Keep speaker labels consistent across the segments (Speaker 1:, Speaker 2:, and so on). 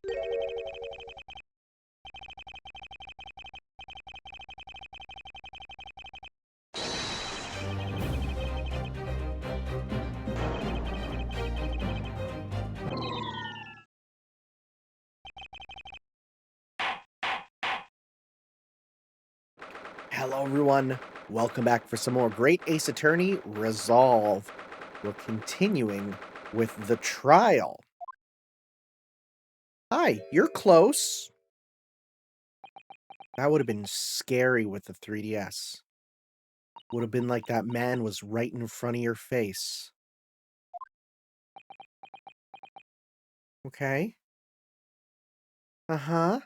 Speaker 1: Hello, everyone. Welcome back for some more Great Ace Attorney Resolve. We're continuing with the trial. Hi, you're close. That would have been scary with the 3DS. Would have been like that man was right in front of your face. Okay. Uh-huh.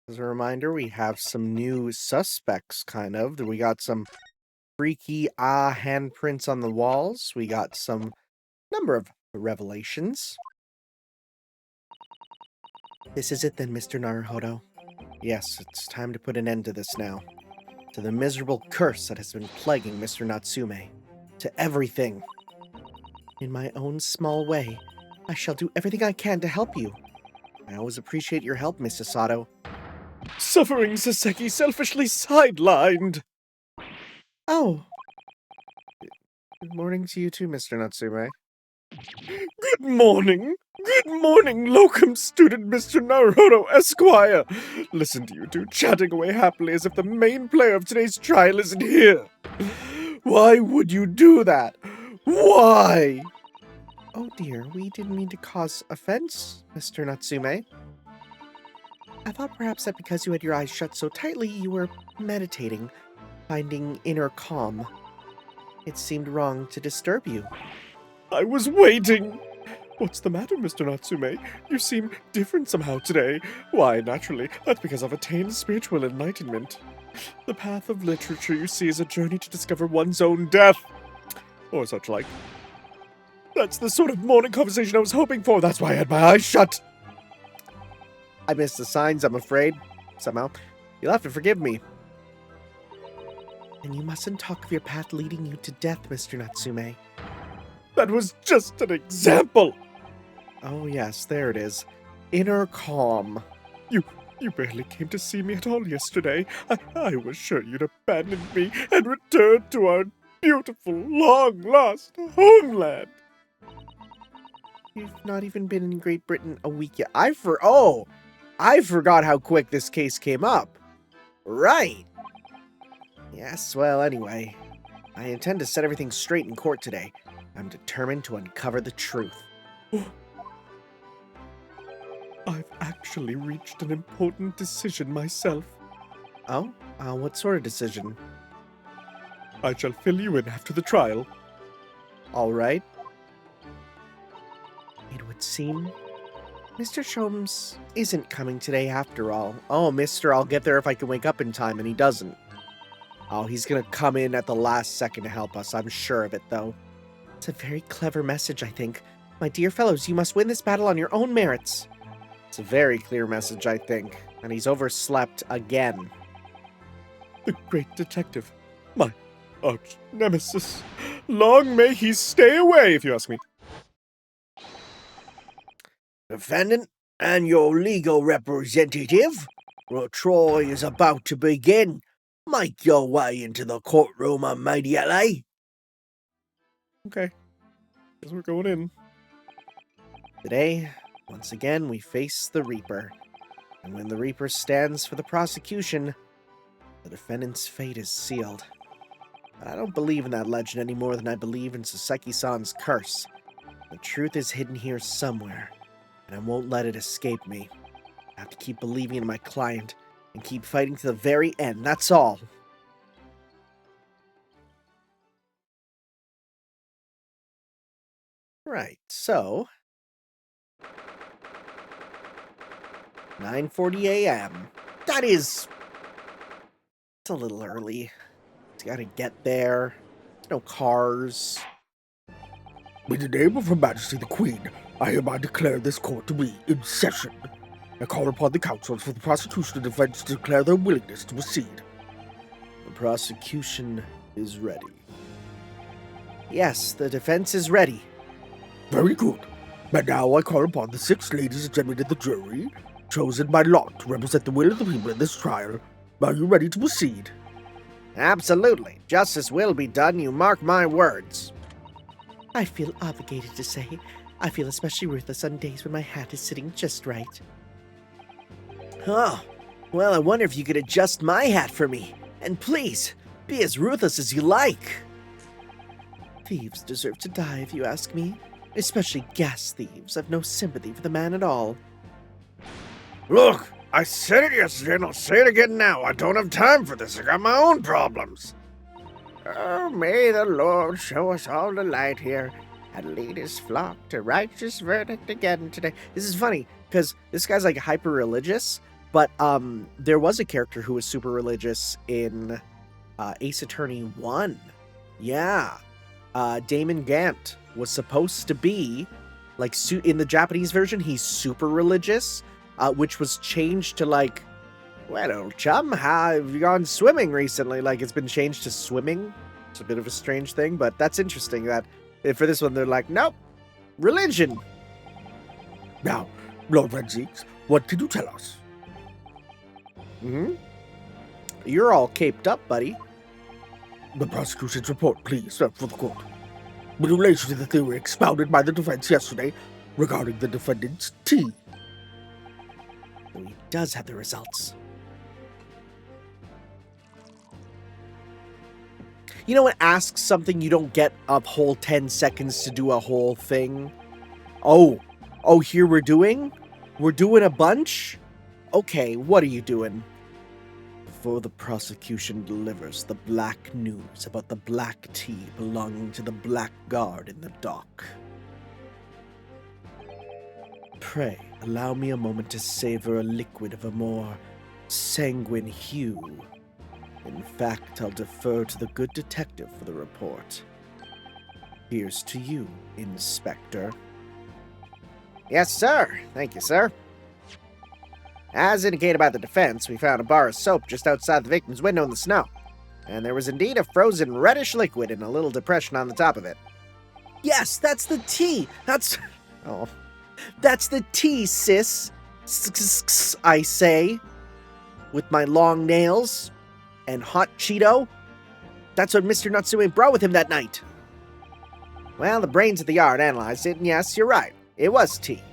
Speaker 1: As a reminder, we have some new suspects, kind of. We got some freaky handprints on the walls. We got some number of revelations. This is it then, Mr. Naruhodo. Yes, it's time to put an end to this now. To the miserable curse that has been plaguing Mr. Natsume. To everything. In my own small way, I shall do everything I can to help you. I always appreciate your help, Miss Sasato.
Speaker 2: Suffering Saseki selfishly sidelined.
Speaker 1: Oh. Good morning to you too, Mr. Natsume.
Speaker 2: Good morning. Good morning, locum student Mr. Naruto Esquire. Listen to you two chatting away happily as if the main player of today's trial isn't here. Why would you do that? Why?
Speaker 1: Oh dear, we didn't mean to cause offense, Mr. Natsume. I thought perhaps that because you had your eyes shut so tightly, you were meditating, finding inner calm. It seemed wrong to disturb you.
Speaker 2: I was waiting. What's the matter, Mr. Natsume? You seem different somehow today. Why, naturally, that's because I've attained spiritual enlightenment. The path of literature, you see, is a journey to discover one's own death. Or such like. That's the sort of morning conversation I was hoping for. That's why I had my eyes shut.
Speaker 1: I missed the signs, I'm afraid. Somehow. You'll have to forgive me. And you mustn't talk of your path leading you to death, Mr. Natsume.
Speaker 2: That was just an example.
Speaker 1: Oh yes, there it is. Inner calm.
Speaker 2: You barely came to see me at all yesterday. I was sure you'd abandoned me and returned to our beautiful, long-lost homeland.
Speaker 1: You've not even been in Great Britain a week yet. I forgot how quick this case came up. Right. Yes, well, anyway. I intend to set everything straight in court today. I'm determined to uncover the truth.
Speaker 2: I've actually reached an important decision myself.
Speaker 1: Oh? What sort of decision?
Speaker 2: I shall fill you in after the trial.
Speaker 1: All right. It would seem Mr. Sholmes isn't coming today after all. Oh, Mr. I'll get there if I can wake up in time, and he doesn't. Oh, he's gonna come in at the last second to help us. I'm sure of it, though. It's a very clever message, I think. My dear fellows, you must win this battle on your own merits. It's a very clear message, I think. And he's overslept again.
Speaker 2: The great detective. My arch nemesis. Long may he stay away, if you ask me.
Speaker 3: Defendant and your legal representative. The trial is about to begin. Make your way into the courtroom immediately.
Speaker 2: Okay. Guess we're going in.
Speaker 1: Today, once again, we face the Reaper. And when the Reaper stands for the prosecution, the defendant's fate is sealed. But I don't believe in that legend any more than I believe in Saseki-san's curse. The truth is hidden here somewhere, and I won't let it escape me. I have to keep believing in my client, and keep fighting to the very end, that's all. Right, so 9:40 a.m. That is... It's a little early. It's gotta get there. There's no cars.
Speaker 3: In the name of Her Majesty the Queen, I hereby declare this court to be in session. I call upon the counsels for the prosecution and defense to declare their willingness to proceed.
Speaker 1: The prosecution is ready. Yes, the defense is ready.
Speaker 3: Very good. But now I call upon the 6 ladies and gentlemen of the jury, chosen by lot to represent the will of the people in this trial. Are you ready to proceed?
Speaker 1: Absolutely. Justice will be done, you mark my words.
Speaker 4: I feel obligated to say, I feel especially ruthless on days when my hat is sitting just right.
Speaker 1: Oh, well, I wonder if you could adjust my hat for me. And please, be as ruthless as you like.
Speaker 4: Thieves deserve to die, if you ask me. Especially gas thieves. I've no sympathy for the man at all.
Speaker 2: Look, I said it yesterday and I'll say it again now. I don't have time for this. I got my own problems.
Speaker 1: Oh, may the Lord show us all the light here and lead his flock to righteous verdict again today. This is funny, because this guy's like hyper-religious, but there was a character who was super religious in Ace Attorney 1. Yeah. Damon Gant was supposed to be, like, in the Japanese version, he's super religious, which was changed to, like, well, old chum, how have you gone swimming recently? Like, it's been changed to swimming. It's a bit of a strange thing, but that's interesting that for this one, they're like, nope, religion.
Speaker 3: Now, Lord Renzies, what can you tell us?
Speaker 1: You're all caped up, buddy.
Speaker 3: The prosecution's report, please, for the court. In relation to the theory expounded by the defense yesterday regarding the defendant's tea.
Speaker 1: So he does have the results. You know, it asks something you don't get a whole 10 seconds to do a whole thing. Oh, here we're doing a bunch? Okay, what are you doing? Before the prosecution delivers the black news about the black tea belonging to the black guard in the dock. Pray, allow me a moment to savor a liquid of a more sanguine hue. In fact, I'll defer to the good detective for the report. Here's to you, Inspector. Yes, sir. Thank you, sir. As indicated by the defense, we found a bar of soap just outside the victim's window in the snow. And there was indeed a frozen reddish liquid in a little depression on the top of it. Yes, that's the tea! That's the tea, sis! I say, with my long nails and hot Cheeto. That's what Mr. Natsume brought with him that night. Well, the brains of the yard analyzed it, and yes, you're right. It was tea.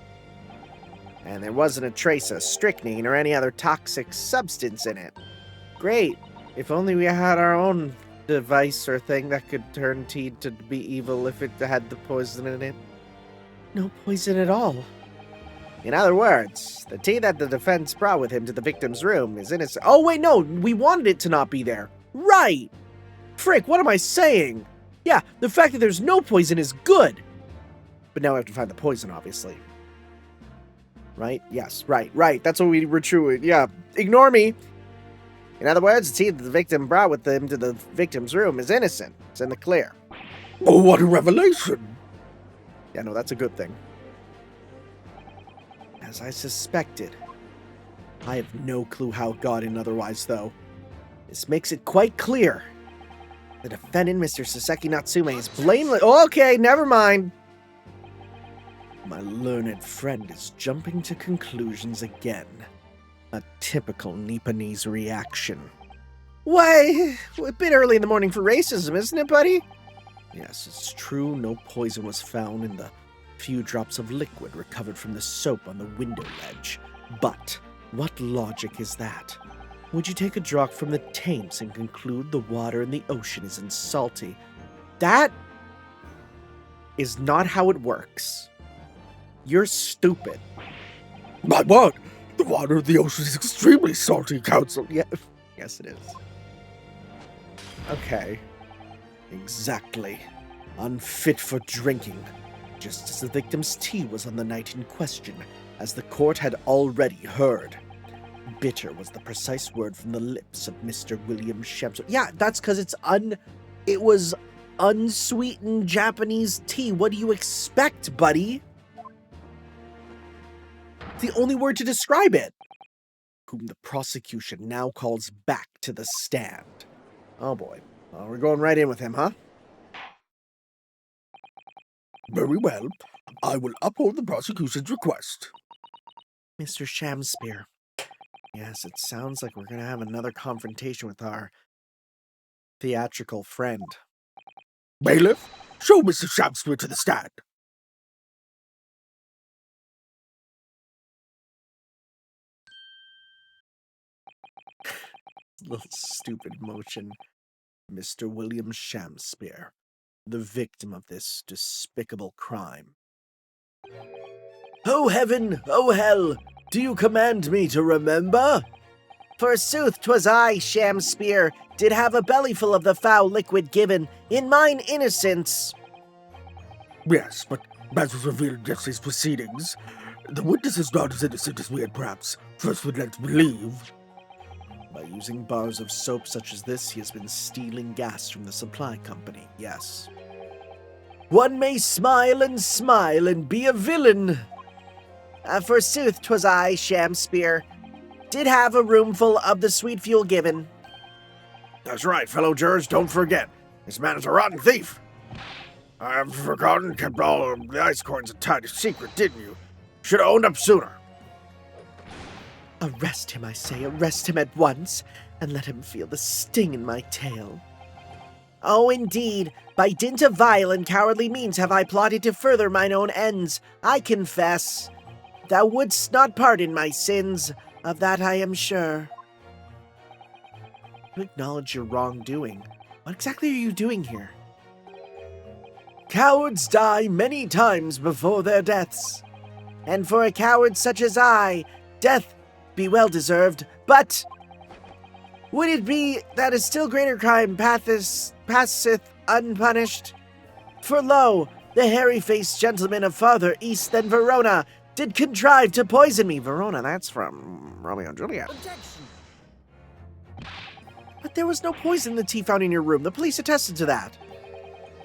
Speaker 1: And there wasn't a trace of strychnine or any other toxic substance in it. Great. If only we had our own device or thing that could turn tea to be evil if it had the poison in it.
Speaker 4: No poison at all.
Speaker 1: In other words, the tea that the defense brought with him to the victim's room is innocent. Oh, wait, no, we wanted it to not be there. Right! Frick, what am I saying? Yeah, the fact that there's no poison is good. But now we have to find the poison, obviously. Right? Yes, right. That's what we were true. Yeah, ignore me. In other words, the tea that the victim brought with him to the victim's room is innocent. It's in the clear.
Speaker 3: Oh, what a revelation!
Speaker 1: Yeah, no, that's a good thing. As I suspected. I have no clue how it got in otherwise, though. This makes it quite clear. The defendant, Mr. Saseki Natsume, is blameless. Okay, never mind. My learned friend is jumping to conclusions again. A typical Nipponese reaction. Why, a bit early in the morning for racism, isn't it, buddy? Yes, it's true, no poison was found in the few drops of liquid recovered from the soap on the window ledge. But what logic is that? Would you take a draught from the Thames and conclude the water in the ocean isn't salty? That is not how it works. You're stupid.
Speaker 3: My word! The water of the ocean is extremely salty, Counsel.
Speaker 1: Yeah, yes it is. Okay. Exactly. Unfit for drinking. Just as the victim's tea was on the night in question, as the court had already heard. Bitter was the precise word from the lips of Mr. William Shamspeare. Yeah, that's because it was unsweetened Japanese tea. What do you expect, buddy? The only word to describe it. Whom the prosecution now calls back to the stand. Oh boy. Well, we're going right in with him, huh?
Speaker 3: Very well. I will uphold the prosecution's request.
Speaker 1: Mr. Shamspeare. Yes, it sounds like we're going to have another confrontation with our theatrical friend.
Speaker 3: Bailiff, show Mr. Shamspeare to the stand.
Speaker 1: Little stupid motion. Mr. William Shamspeare, the victim of this despicable crime.
Speaker 4: Oh heaven, oh hell, do you command me to remember? Forsooth, 'twas I, Shamspeare, did have a bellyful of the foul liquid given in mine innocence.
Speaker 3: Yes, but as was revealed in yesterday's proceedings, the witness is not as innocent as we had perhaps first would let believe.
Speaker 1: By using bars of soap such as this, he has been stealing gas from the supply company, yes.
Speaker 4: One may smile and be a villain. Forsooth, 'twas I, Shamspeare, did have a roomful of the sweet fuel given.
Speaker 2: That's right, fellow jurors, don't forget. This man is a rotten thief. I've forgotten, kept all of the ice coins a tight secret, didn't you? Should have owned up sooner.
Speaker 4: Arrest him, I say, arrest him at once, and let him feel the sting in my tail. Oh, indeed, by dint of vile and cowardly means have I plotted to further mine own ends, I confess. Thou wouldst not pardon my sins, of that I am sure.
Speaker 1: You acknowledge your wrongdoing. What exactly are you doing here?
Speaker 4: Cowards die many times before their deaths. And for a coward such as I, death be well deserved, but would it be that a still greater crime passeth unpunished? For lo, the hairy-faced gentleman of farther east than Verona did contrive to poison me.
Speaker 1: Verona, that's from Romeo and Juliet. But there was no poison in the tea found in your room. The police attested to that.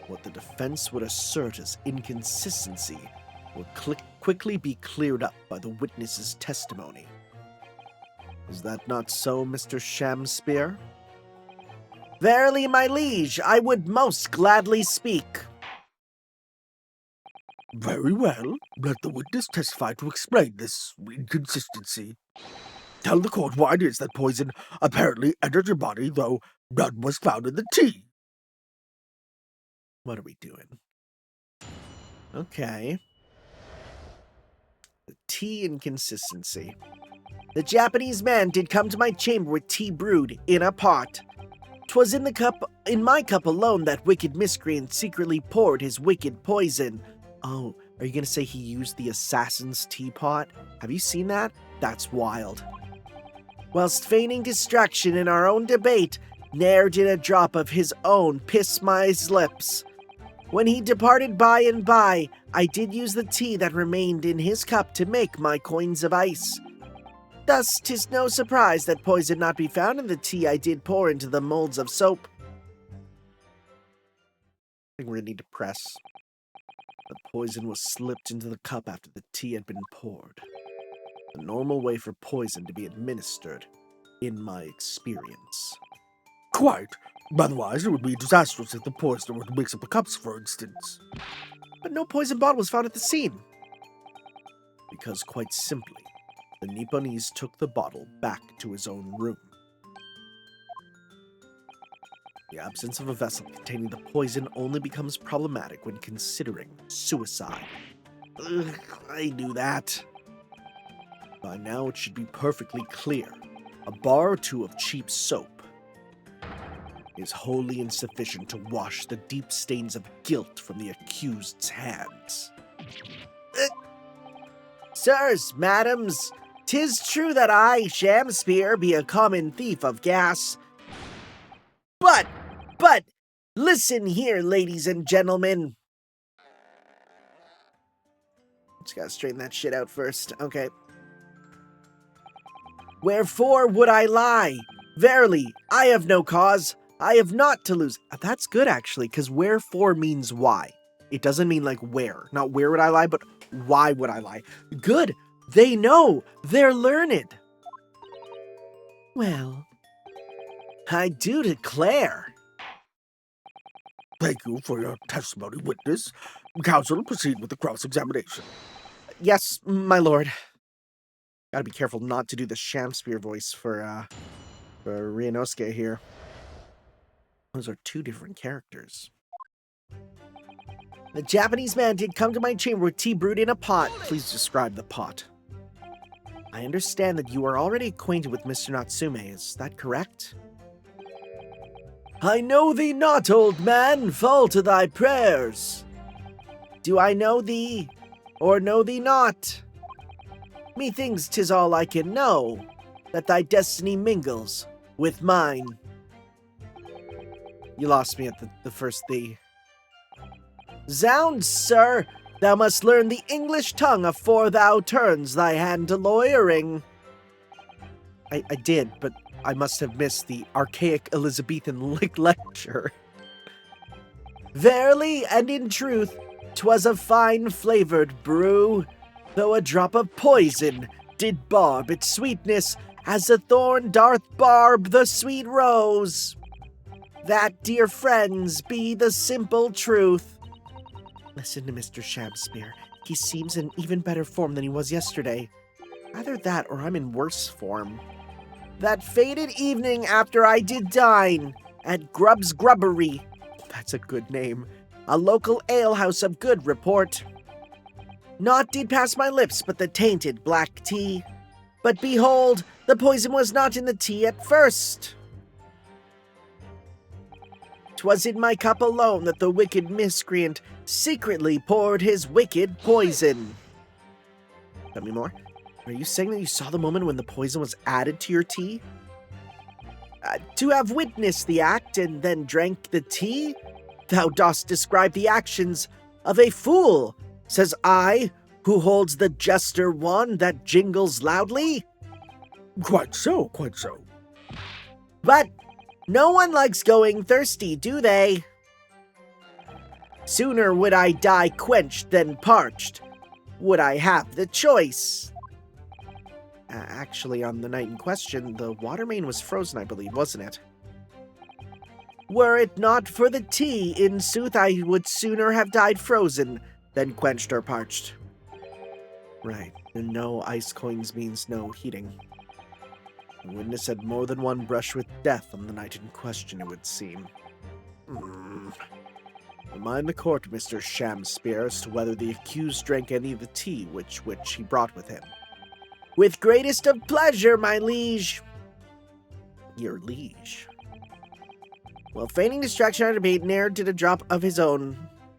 Speaker 1: What the defense would assert as inconsistency will quickly be cleared up by the witness's testimony. Is that not so, Mr. Shamspeare?
Speaker 4: Verily, my liege, I would most gladly speak.
Speaker 3: Very well. Let the witness testify to explain this inconsistency. Tell the court why it is that poison apparently entered your body, though none was found in the tea.
Speaker 1: What are we doing? Okay. The tea inconsistency.
Speaker 4: The Japanese man did come to my chamber with tea brewed in a pot. 'Twas in my cup alone that wicked miscreant secretly poured his wicked poison.
Speaker 1: Oh, are you gonna say he used the assassin's teapot? Have you seen that? That's wild.
Speaker 4: Whilst feigning distraction in our own debate, ne'er did a drop of his own piss my lips. When he departed by and by, I did use the tea that remained in his cup to make my coins of ice. Thus, 'tis no surprise that poison not be found in the tea I did pour into the molds of soap.
Speaker 1: I think we're gonna need to press. The poison was slipped into the cup after the tea had been poured. The normal way for poison to be administered, in my experience.
Speaker 3: Quite. Otherwise, it would be disastrous if the poisoner were to mix up the cups, for instance.
Speaker 1: But no poison bottle was found at the scene. Because quite simply, the Nipponese took the bottle back to his own room. The absence of a vessel containing the poison only becomes problematic when considering suicide. Ugh, I knew that. By now it should be perfectly clear. A bar or two of cheap soap is wholly insufficient to wash the deep stains of guilt from the accused's hands.
Speaker 4: Sirs, madams, 'tis true that I, Shamspeare, be a common thief of gas. But, listen here, ladies and gentlemen. Just gotta straighten that shit out first. Okay. Wherefore would I lie? Verily, I have no cause. I have naught to lose.
Speaker 1: That's good, actually, because wherefore means why. It doesn't mean like where. Not where would I lie, but why would I lie? Good.
Speaker 4: They know. They're learned.
Speaker 1: Well,
Speaker 4: I do declare.
Speaker 3: Thank you for your testimony, witness. Counsel, proceed with the cross-examination.
Speaker 1: Yes, my lord. Gotta be careful not to do the Shamspeare voice for Ryunosuke here. Those are two different characters.
Speaker 4: The Japanese man did come to my chamber with tea brewed in a pot.
Speaker 1: Please describe the pot. I understand that you are already acquainted with Mr. Natsume, is that correct?
Speaker 4: I know thee not, old man, fall to thy prayers. Do I know thee, or know thee not? Methinks 'tis all I can know, that thy destiny mingles with mine.
Speaker 1: You lost me at the first thee.
Speaker 4: Zounds, sir, thou must learn the English tongue afore thou turns thy hand to lawyering.
Speaker 1: I did, but I must have missed the archaic Elizabethan lecture.
Speaker 4: Verily and in truth, 'twas a fine flavored brew, though a drop of poison did barb its sweetness, as the thorn doth barb the sweet rose. That, dear friends, be the simple truth.
Speaker 1: Listen to Mr. Shamspeare. He seems in even better form than he was yesterday. Either that or I'm in worse form.
Speaker 4: That fated evening after I did dine at Grubb's Grubbery,
Speaker 1: That's a good name.
Speaker 4: a local alehouse of good report. Naught did pass my lips but the tainted black tea. But behold, the poison was not in the tea at first. 'Twas in my cup alone that the wicked miscreant secretly poured his wicked poison.
Speaker 1: Tell me more. Are you saying that you saw the moment when the poison was added to your tea?
Speaker 4: To have witnessed the act and then drank the tea? Thou dost describe the actions of a fool, says I, who holds the jester wand that jingles loudly.
Speaker 3: Quite so, quite so.
Speaker 4: But no one likes going thirsty, do they? Sooner would I die quenched than parched. Would I have the choice?
Speaker 1: Actually, on the night in question, the water main was frozen, I believe, wasn't it?
Speaker 4: Were it not for the tea, in sooth I would sooner have died frozen than quenched or parched.
Speaker 1: Right, and no ice coins means no heating. The witness had more than one brush with death on the night in question, it would seem. Remind the court, Mr. Shamspeare, as to whether the accused drank any of the tea which he brought with him.
Speaker 4: With greatest of pleasure, my liege.
Speaker 1: Your liege?
Speaker 4: Well, feigning distraction on debate, ne'er did a drop of his own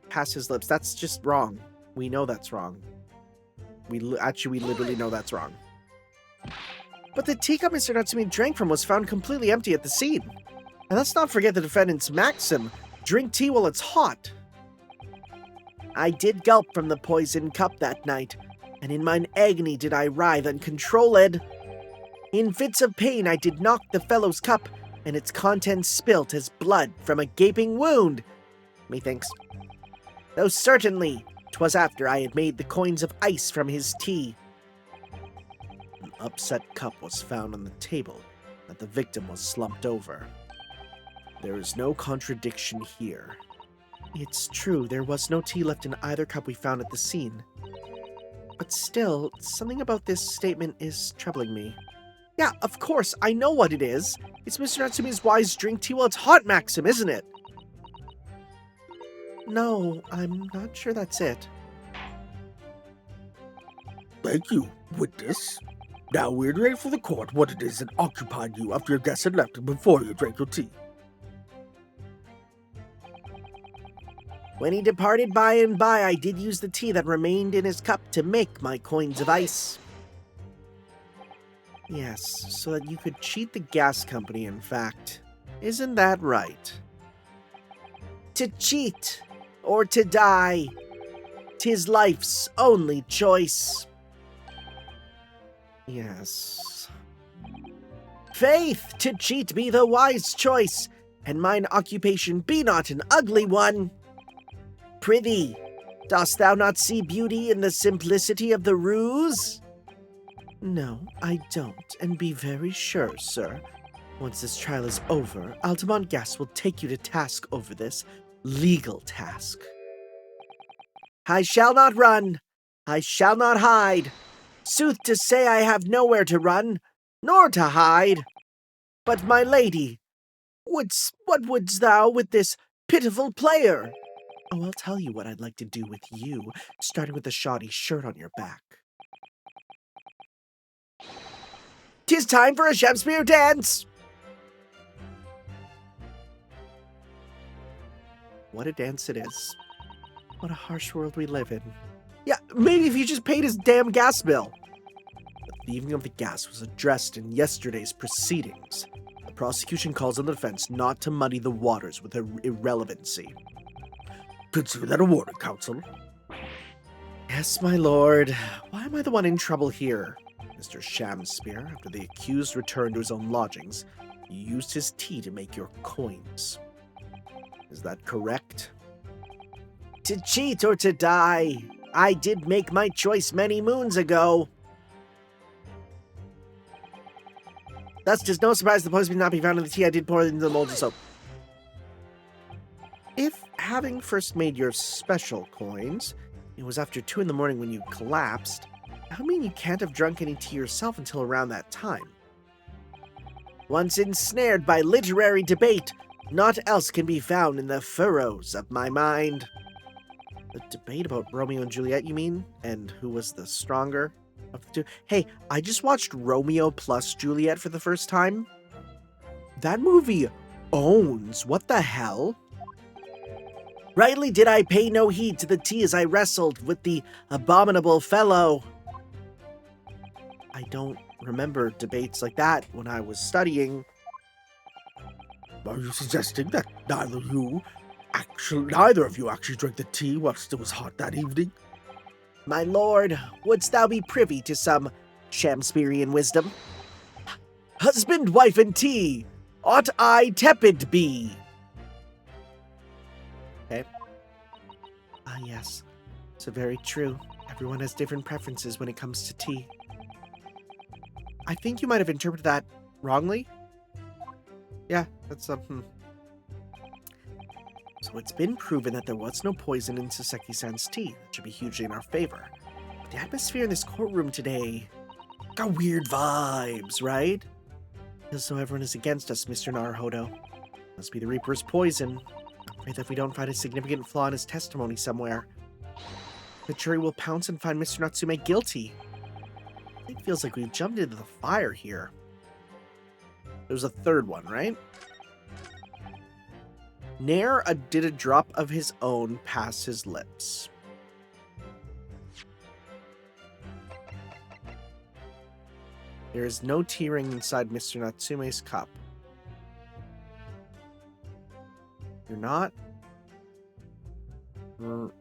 Speaker 1: Pass his lips. That's just wrong. We know that's wrong. We literally know that's wrong.
Speaker 4: But the teacup Mr. Natsume drank from was found completely empty at the scene. And let's not forget the defendant's maxim, drink tea while it's hot. I did gulp from the poisoned cup that night, and in mine agony did I writhe uncontrolled. In fits of pain I did knock the fellow's cup, and its contents spilt as blood from a gaping wound, methinks. Though certainly 'twas after I had made the coins of ice from his tea.
Speaker 1: An upset cup was found on the table that the victim was slumped over. There is no contradiction here. It's true, there was no tea left in either cup we found at the scene. But still, something about this statement is troubling me.
Speaker 4: Yeah, of course, I know what it is. It's Mr. Natsume's wise drink tea while it's hot maxim, isn't it?
Speaker 1: No, I'm not sure that's it.
Speaker 3: Thank you, witness. Now reiterate for the court what it is that occupied you after your guest had left and before you drank your tea.
Speaker 4: When he departed by and by, I did use the tea that remained in his cup to make my coins of ice.
Speaker 1: Yes, so that you could cheat the gas company, in fact. Isn't that right?
Speaker 4: To cheat, or to die, 'tis life's only choice.
Speaker 1: Yes.
Speaker 4: Faith, to cheat be the wise choice, and mine occupation be not an ugly one. Prithee, dost thou not see beauty in the simplicity of the ruse?
Speaker 1: No, I don't, and be very sure, sir. Once this trial is over, Altamont Gas will take you to task over this legal task.
Speaker 4: I shall not run. I shall not hide. Sooth to say, I have nowhere to run, nor to hide. But, my lady, what wouldst thou with this pitiful player? Oh, I'll tell you what I'd like to do with you, starting with the shoddy shirt on your back. 'Tis time for a Shamspeare dance! What a dance it is. What a harsh world we live in. Yeah, maybe if you just paid his damn gas bill. The thieving of the gas was addressed in yesterday's proceedings. The prosecution calls on the defense not to muddy the waters with irrelevancy.
Speaker 3: Consider that a warning, counsel.
Speaker 4: Yes, my lord. Why am I the one in trouble here? Mr. Shamspeare, after the accused returned to his own lodgings, used his tea to make your coins. Is that correct? To cheat or to die. I did make my choice many moons ago. Thus, 'tis no surprise the poison not be found in the tea I did pour into the molten soap. If, having first made your special coins, it was after 2 in the morning when you collapsed, I mean you can't have drunk any tea yourself until around that time. Once ensnared by literary debate, naught else can be found in the furrows of my mind. The debate about Romeo and Juliet, you mean? And who was the stronger of the two? Hey, I just watched Romeo plus Juliet for the first time. That movie owns. What the hell? Rightly did I pay no heed to the tea as I wrestled with the abominable fellow. I don't remember debates like that when I was studying.
Speaker 3: Are you suggesting that neither of you actually drank the tea whilst it was hot that evening?
Speaker 4: My lord, wouldst thou be privy to some Shamspearean wisdom? Husband, wife, and tea, ought I tepid be? Okay. Ah, yes. So very true. Everyone has different preferences when it comes to tea. I think you might have interpreted that wrongly. Yeah, that's So it's been proven that there was no poison in Saseki-san's tea. That should be hugely in our favor. But the atmosphere in this courtroom today got weird vibes, right? Feels so everyone is against us, Mr. Naruhodo. Must be the Reaper's poison. I pray that if we don't find a significant flaw in his testimony somewhere, the jury will pounce and find Mr. Natsume guilty. It feels like we've jumped into the fire here. There's a third one, right? Ne'er did a drop of his own pass his lips. There is no tea ring inside Mr. Natsume's cup. You're not? But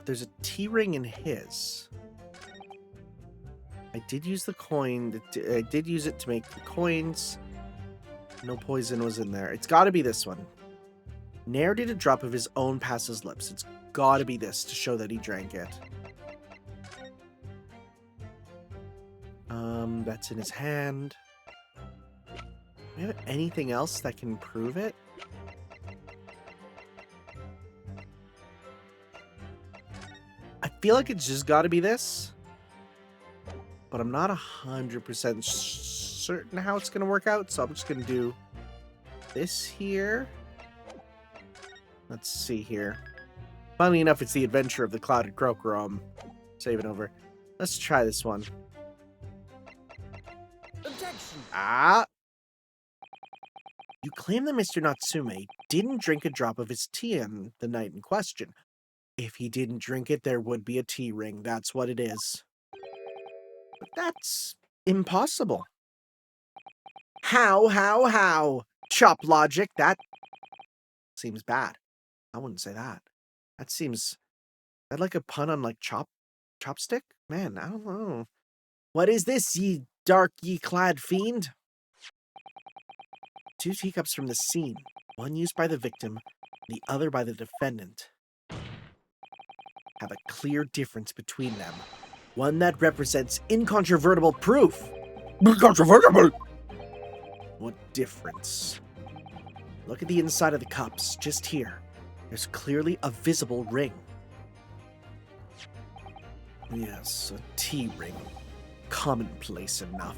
Speaker 4: there's a tea ring in his. I did use the coin. I did use it to make the coins. No poison was in there. It's got to be this one. Ne'er did a drop of his own pass his lips. It's got to be this to show that he drank it. That's in his hand. Do we have anything else that can prove it? I feel like it's just got to be this. But I'm not 100% certain how it's going to work out, so I'm just going to do this here. Let's see here. Funnily enough, it's the adventure of the Clouded Croaker I'm saving over. Let's try this one.
Speaker 3: Objection!
Speaker 4: Ah! You claim that Mr. Natsume didn't drink a drop of his tea on the night in question. If he didn't drink it, there would be a tea ring. That's what it is. But that's impossible. How? Chop logic, that seems bad. I wouldn't say that. That seems... that like a pun on like chopstick? Man, I don't know. What is this, ye dark, ye clad fiend? 2 teacups from the scene. One used by the victim, the other by the defendant. Have a clear difference between them. One that represents incontrovertible proof.
Speaker 3: Incontrovertible!
Speaker 4: What difference? Look at the inside of the cups, just here.
Speaker 1: There's clearly a visible ring. Yes, a tea ring. Commonplace enough.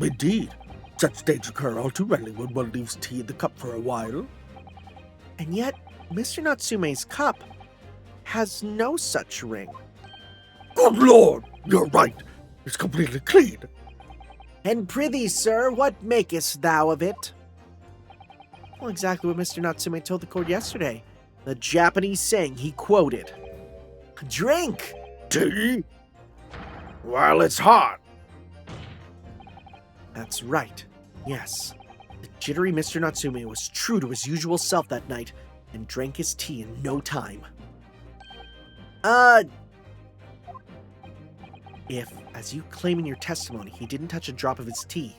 Speaker 3: Indeed. Such states occur all too readily when one leaves tea in the cup for a while.
Speaker 1: And yet, Mr. Natsume's cup has no such ring.
Speaker 3: Good lord, you're right. It's completely clean.
Speaker 4: And prithee, sir, what makest thou of it?
Speaker 1: Well, exactly what Mr. Natsume told the court yesterday. The Japanese saying he quoted.
Speaker 4: Drink!
Speaker 3: Tea? While it's hot.
Speaker 1: That's right. Yes. The jittery Mr. Natsume was true to his usual self that night and drank his tea in no time. If, as you claim in your testimony, he didn't touch a drop of his tea,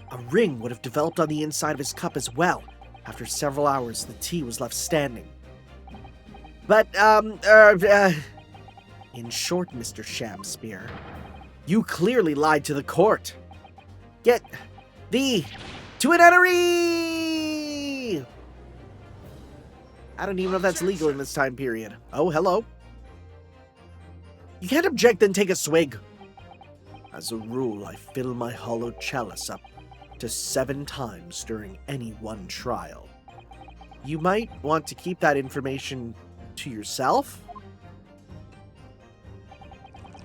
Speaker 1: a ring would have developed on the inside of his cup as well. After several hours, the tea was left standing.
Speaker 4: But,
Speaker 1: In short, Mr. Shamspeare, you clearly lied to the court.
Speaker 4: get thee to an nunnery!
Speaker 1: I don't even know if that's legal in this time period. Oh, hello.
Speaker 4: You can't object, then take a swig.
Speaker 1: As a rule, I fill my hollow chalice up to 7 times during any one trial. You might want to keep that information to yourself.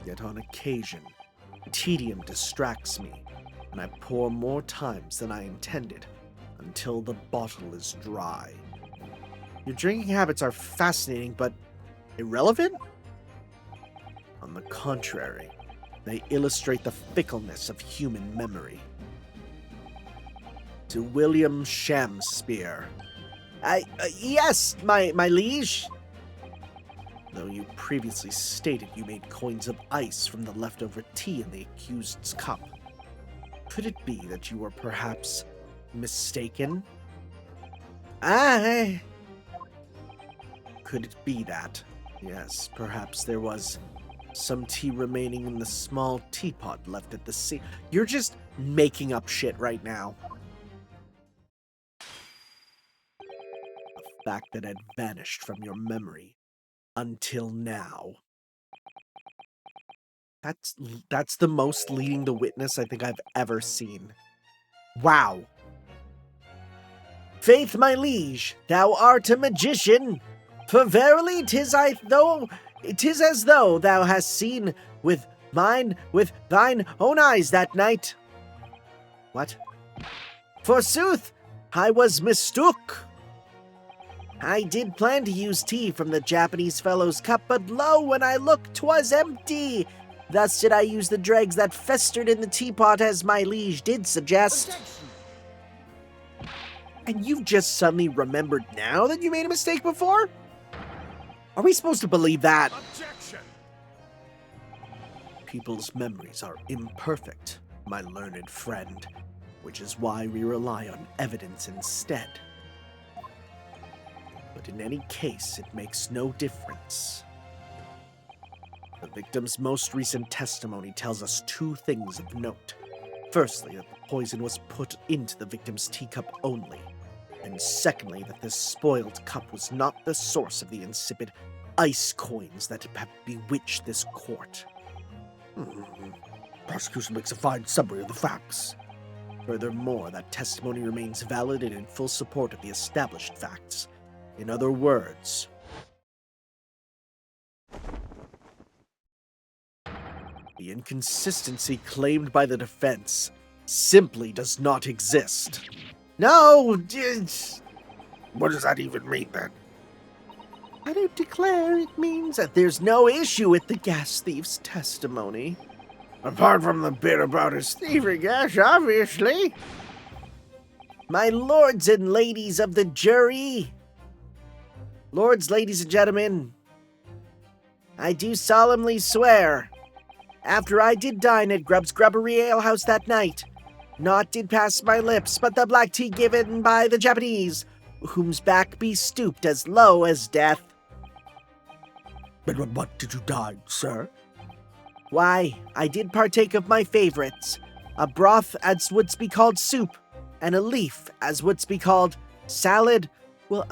Speaker 1: Yet on occasion, tedium distracts me, and I pour more times than I intended until the bottle is dry. Your drinking habits are fascinating, but irrelevant? On the contrary, they illustrate the fickleness of human memory. To William Shamspeare,
Speaker 4: Yes, my liege.
Speaker 1: though you previously stated you made coins of ice from the leftover tea in the accused's cup, could it be that you were perhaps mistaken?
Speaker 4: Aye.
Speaker 1: Could it be that, yes, perhaps there was some tea remaining in the small teapot left at the sea? You're just making up shit right now. A fact that had vanished from your memory until now. That's the most leading the witness I think I've ever seen. Wow.
Speaker 4: Faith, my liege, thou art a magician. For verily 'tis as though thou hast seen with thine own eyes that night.
Speaker 1: What?
Speaker 4: Forsooth, I was mistook. I did plan to use tea from the Japanese fellow's cup, but lo, when I looked, 'twas empty. Thus did I use the dregs that festered in the teapot, as my liege did suggest.
Speaker 1: And you've just suddenly remembered now that you made a mistake before? Are we supposed to believe that?
Speaker 2: Objection!
Speaker 1: People's memories are imperfect, my learned friend, which is why we rely on evidence instead. But in any case, it makes no difference. The victim's most recent testimony tells us 2 things of note. Firstly, that the poison was put into the victim's teacup only. And secondly, that this spoiled cup was not the source of the insipid ice coins that have bewitched this court.
Speaker 3: Prosecution makes a fine summary of the facts.
Speaker 1: Furthermore, that testimony remains valid and in full support of the established facts. In other words, the inconsistency claimed by the defense simply does not exist.
Speaker 4: No,
Speaker 3: What does that even mean, then?
Speaker 1: I don't declare it means that there's no issue with the gas thief's testimony.
Speaker 3: Apart from the bit about his thievery, yes, obviously.
Speaker 4: my lords and ladies of the jury. Lords, ladies, and gentlemen, I do solemnly swear, after I did dine at Grubb's Grubbery Ale House that night, naught did pass my lips but the black tea given by the Japanese, whom's back be stooped as low as death.
Speaker 3: But what did you dine, sir?
Speaker 4: Why, I did partake of my favorites, a broth as wouldst be called soup, and a leaf as wouldst be called salad,
Speaker 1: Well,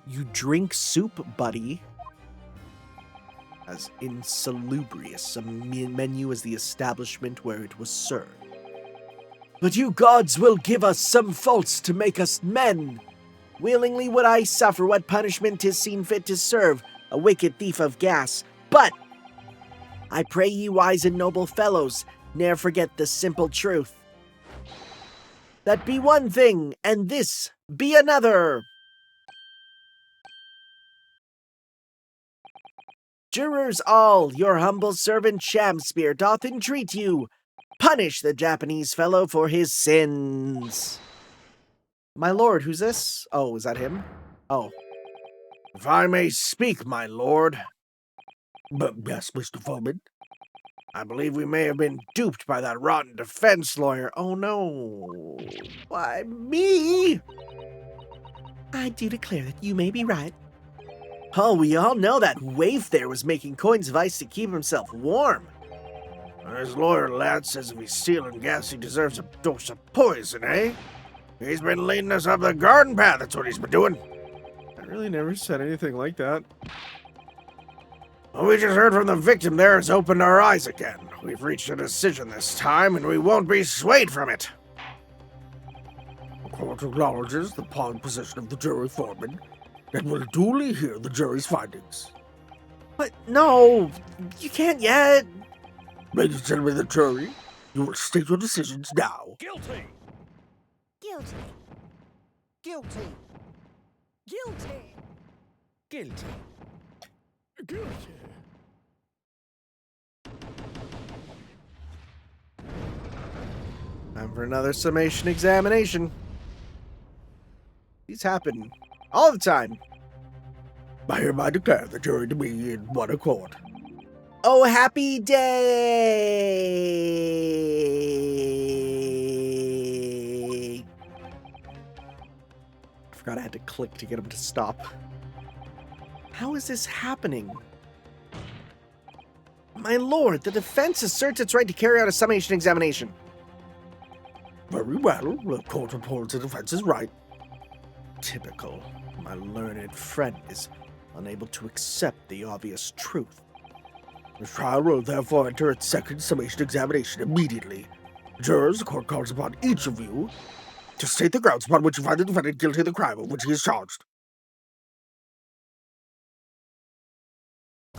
Speaker 1: you drink soup, buddy. As insalubrious a menu as the establishment where it was served.
Speaker 4: But you gods will give us some faults to make us men. Willingly would I suffer what punishment 'tis seen fit to serve a wicked thief of gas. But I pray ye wise and noble fellows, ne'er forget the simple truth. That be one thing, and this be another. Jurors all, your humble servant Shamspeare doth entreat you, punish the Japanese fellow for his sins.
Speaker 1: My lord, who's this? Oh, is that him? Oh.
Speaker 3: If I may speak, my lord. But yes, Mr. Foreman. I believe we may have been duped by that rotten defense lawyer.
Speaker 1: Oh no.
Speaker 4: Why, me?
Speaker 1: I do declare that you may be right.
Speaker 4: Oh, we all know that waif there was making coins of ice to keep himself warm.
Speaker 3: His lawyer lad says if he's stealing gas, he deserves a dose of poison, eh? He's been leading us up the garden path, that's what he's been doing.
Speaker 2: I really never said anything like that.
Speaker 3: What we just heard from the victim there has opened our eyes again. We've reached a decision this time, and we won't be swayed from it. The court acknowledges the pawn position of the jury foreman and will duly hear the jury's findings.
Speaker 4: But no, you can't yet.
Speaker 3: Ladies and gentlemen of the jury, you will state your decisions now.
Speaker 5: Guilty!
Speaker 6: Guilty. Guilty. Guilty.
Speaker 5: Guilty. Guilty.
Speaker 1: Time for another summation examination. These happen all the time.
Speaker 3: I hereby declare the jury to be in one accord.
Speaker 4: Oh, happy day!
Speaker 1: I forgot I had to click to get him to stop. How is this happening?
Speaker 4: My lord, the defense asserts its right to carry out a summation examination.
Speaker 3: Very well, the court reports the defense is right.
Speaker 1: Typical. My learned friend is unable to accept the obvious truth.
Speaker 3: The trial will therefore enter its second summation examination immediately. Jurors, the court calls upon each of you to state the grounds upon which you find the defendant guilty of the crime of which he is charged.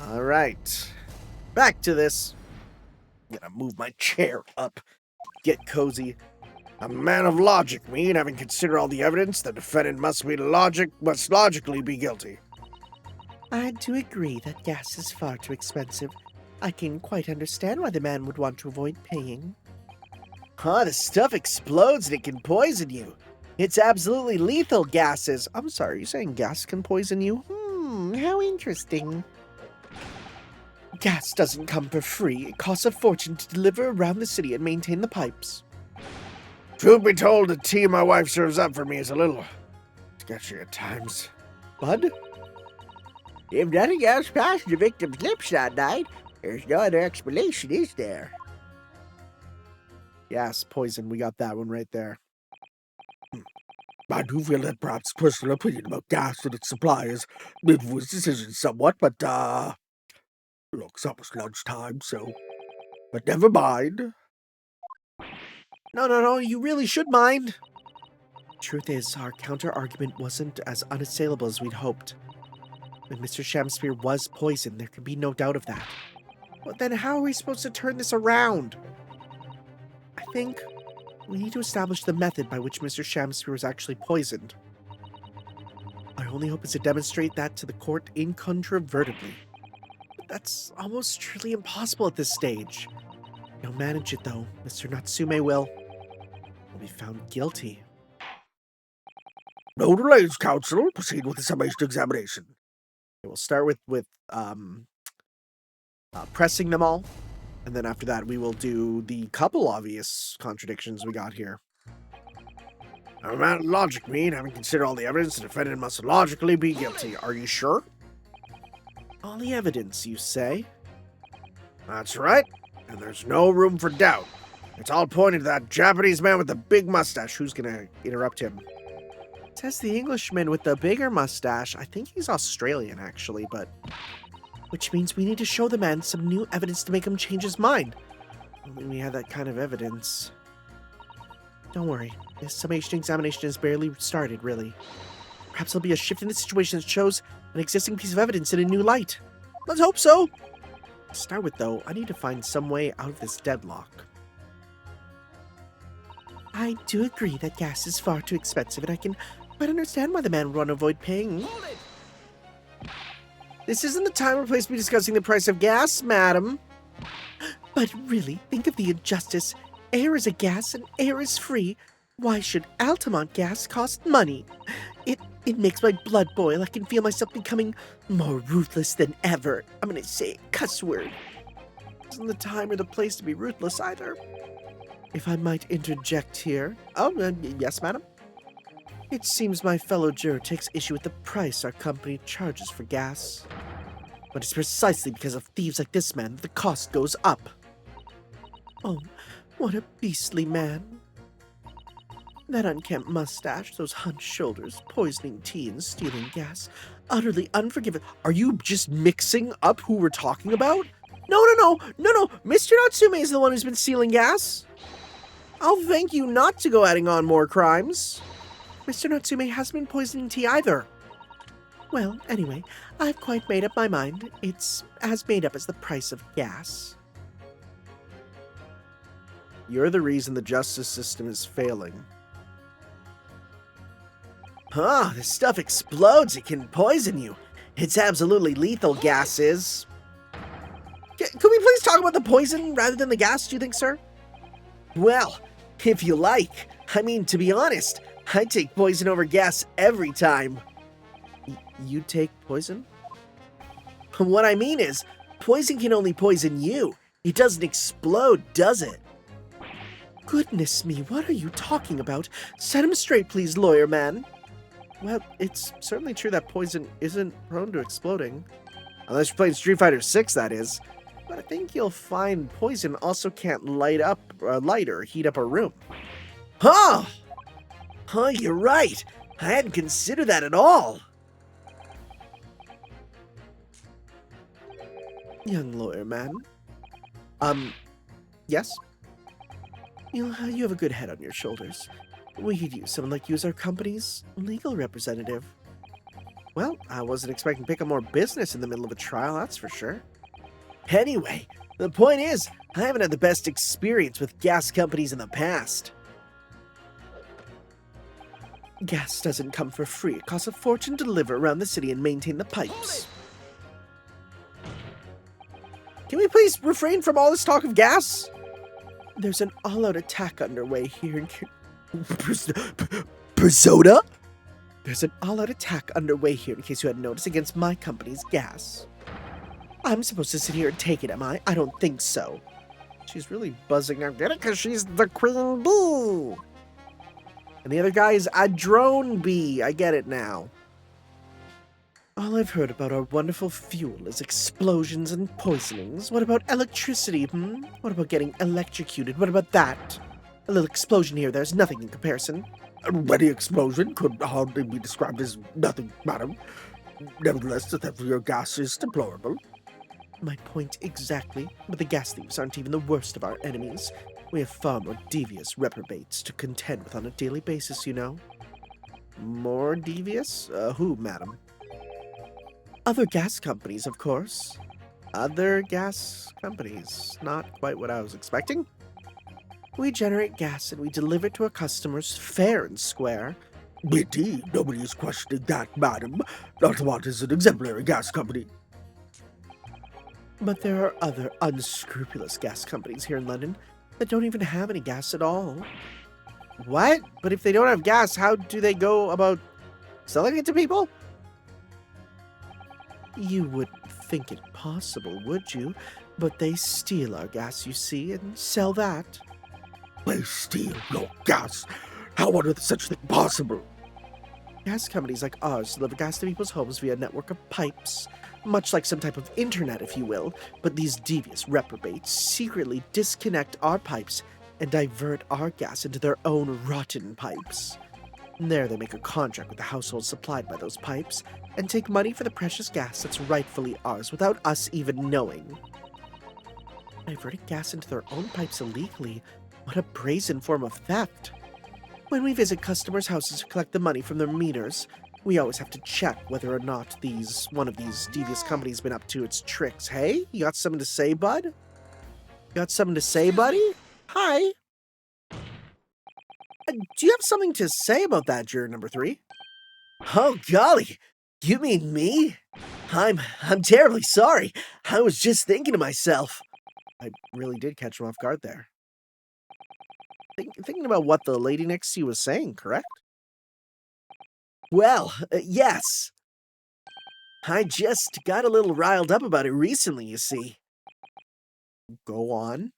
Speaker 1: All right. Back to this. I'm gonna move my chair up. Get cozy.
Speaker 3: A man of logic, me, and having considered all the evidence, the defendant must logically be guilty.
Speaker 1: I do agree that gas is far too expensive. I can quite understand why the man would want to avoid paying.
Speaker 4: Huh, the stuff explodes and it can poison you. It's absolutely lethal, gases.
Speaker 1: I'm sorry, you're saying gas can poison you? How interesting. Gas doesn't come for free. It costs a fortune to deliver around the city and maintain the pipes.
Speaker 3: Truth be told, the tea my wife serves up for me is a little sketchy at times.
Speaker 1: Bud?
Speaker 4: If nothing else passed the victim's lips that night, there's no other explanation, is there?
Speaker 1: Gas, poison, we got that one right there.
Speaker 3: I do feel that perhaps personal opinion about gas and its supply has influenced decisions somewhat, but, look, it's almost lunchtime, so, but never mind.
Speaker 1: No, you really should mind. Truth is, our counter-argument wasn't as unassailable as we'd hoped. When Mr. Shamspeare was poisoned, there can be no doubt of that. But then how are we supposed to turn this around? I think we need to establish the method by which Mr. Shamspeare was actually poisoned. My only hope is to demonstrate that to the court incontrovertibly. But that's almost truly impossible at this stage. You'll manage it, though. Mr. Natsume will be found guilty.
Speaker 3: No delays, counsel. Proceed with the summation examination.
Speaker 1: We'll start with pressing them all, and then after that we will do the couple obvious contradictions we got here.
Speaker 3: A man of logic, me, and having considered all the evidence, the defendant must logically be guilty. Are you sure?
Speaker 1: All the evidence, you say?
Speaker 3: That's right, and there's no room for doubt. It's all pointed to that Japanese man with the big mustache.
Speaker 1: Who's gonna interrupt him? It says the Englishman with the bigger mustache. I think he's Australian, actually, but... Which means we need to show the man some new evidence to make him change his mind. Only we have that kind of evidence. Don't worry. This summation examination has barely started, really. Perhaps there'll be a shift in the situation that shows an existing piece of evidence in a new light. Let's hope so! To start with, though, I need to find some way out of this deadlock. I do agree that gas is far too expensive, and I can quite understand why the man would want to avoid paying. This isn't the time or place to be discussing the price of gas, madam. But really, think of the injustice. Air is a gas and air is free. Why should Altamont gas cost money? It makes my blood boil. I can feel myself becoming more ruthless than ever. I'm gonna say a cuss word. Isn't the time or the place to be ruthless either. If I might interject here. Oh, yes, madam. It seems my fellow juror takes issue with the price our company charges for gas. But it's precisely because of thieves like this man that the cost goes up. Oh, what a beastly man. That unkempt mustache, those hunched shoulders, poisoning tea and stealing gas. Utterly unforgivable. Are you just mixing up who we're talking about? No. Mr. Natsume is the one who's been stealing gas. I'll thank you not to go adding on more crimes. Mr. Natsume hasn't been poisoning tea either. Well, anyway, I've quite made up my mind. It's as made up as the price of gas. You're the reason the justice system is failing. This stuff explodes. It can poison you. It's absolutely lethal, gas is. Could we please talk about the poison rather than the gas, do you think, sir? Well, if you like. I mean, to be honest, I take poison over gas every time. You take poison? What I mean is, poison can only poison you. It doesn't explode, does it? Goodness me, what are you talking about? Set him straight, please, lawyer man. Well, it's certainly true that poison isn't prone to exploding. Unless you're playing Street Fighter 6, that is. But I think you'll find poison also can't light or heat up a room. Huh, you're right. I hadn't considered that at all. Young lawyer man. Yes? You have a good head on your shoulders. We could use someone like you as our company's legal representative. Well, I wasn't expecting to pick up more business in the middle of a trial, that's for sure. Anyway, the point is, I haven't had the best experience with gas companies in the past. Gas doesn't come for free. It costs a fortune to deliver around the city and maintain the pipes. Can we please refrain from all this talk of gas? There's an all-out attack underway here in Persona? There's an all-out attack underway here, in case you hadn't noticed, against my company's gas. I'm supposed to sit here and take it, am I? I don't think so. She's really buzzing now. Get it? Because she's the queen bee. And the other guy is a drone bee. I get it now. All I've heard about our wonderful fuel is explosions and poisonings. What about electricity, What about getting electrocuted? What about that? A little explosion here, there's nothing in comparison.
Speaker 3: Any explosion could hardly be described as nothing, madam. Nevertheless, the theft of your gas is deplorable.
Speaker 1: My point exactly, but the gas thieves aren't even the worst of our enemies. We have far more devious reprobates to contend with on a daily basis, you know. More devious? Who, madam? Other gas companies, of course. Other gas companies. Not quite what I was expecting. We generate gas and we deliver it to our customers fair and square.
Speaker 3: Indeed, nobody is questioning that, madam. Altamont is an exemplary gas company.
Speaker 1: But there are other unscrupulous gas companies here in London that don't even have any gas at all. What? But if they don't have gas, how do they go about selling it to people? You wouldn't think it possible, would you? But they steal our gas, you see, and sell that.
Speaker 3: They steal your gas? How on earth is such a thing possible?
Speaker 1: Gas companies like ours deliver gas to people's homes via a network of pipes, much like some type of internet, if you will, but these devious reprobates secretly disconnect our pipes and divert our gas into their own rotten pipes.
Speaker 4: There they make a contract with the household supplied by those pipes and take money for the precious gas that's rightfully ours without us even knowing. Diverting gas into their own pipes illegally, what a brazen form of theft. When we visit customers' houses to collect the money from their meters, we always have to check whether or not one of these devious companies been up to its tricks. Hey, you got something to say, bud? Got something to say, buddy? Hi. Do you have something to say about that, juror number 3? Oh, golly. You mean me? I'm terribly sorry. I was just thinking to myself. I really did catch him off guard there. Thinking about what the lady next to you was saying, correct? Well, yes. I just got a little riled up about it recently, you see. Go on.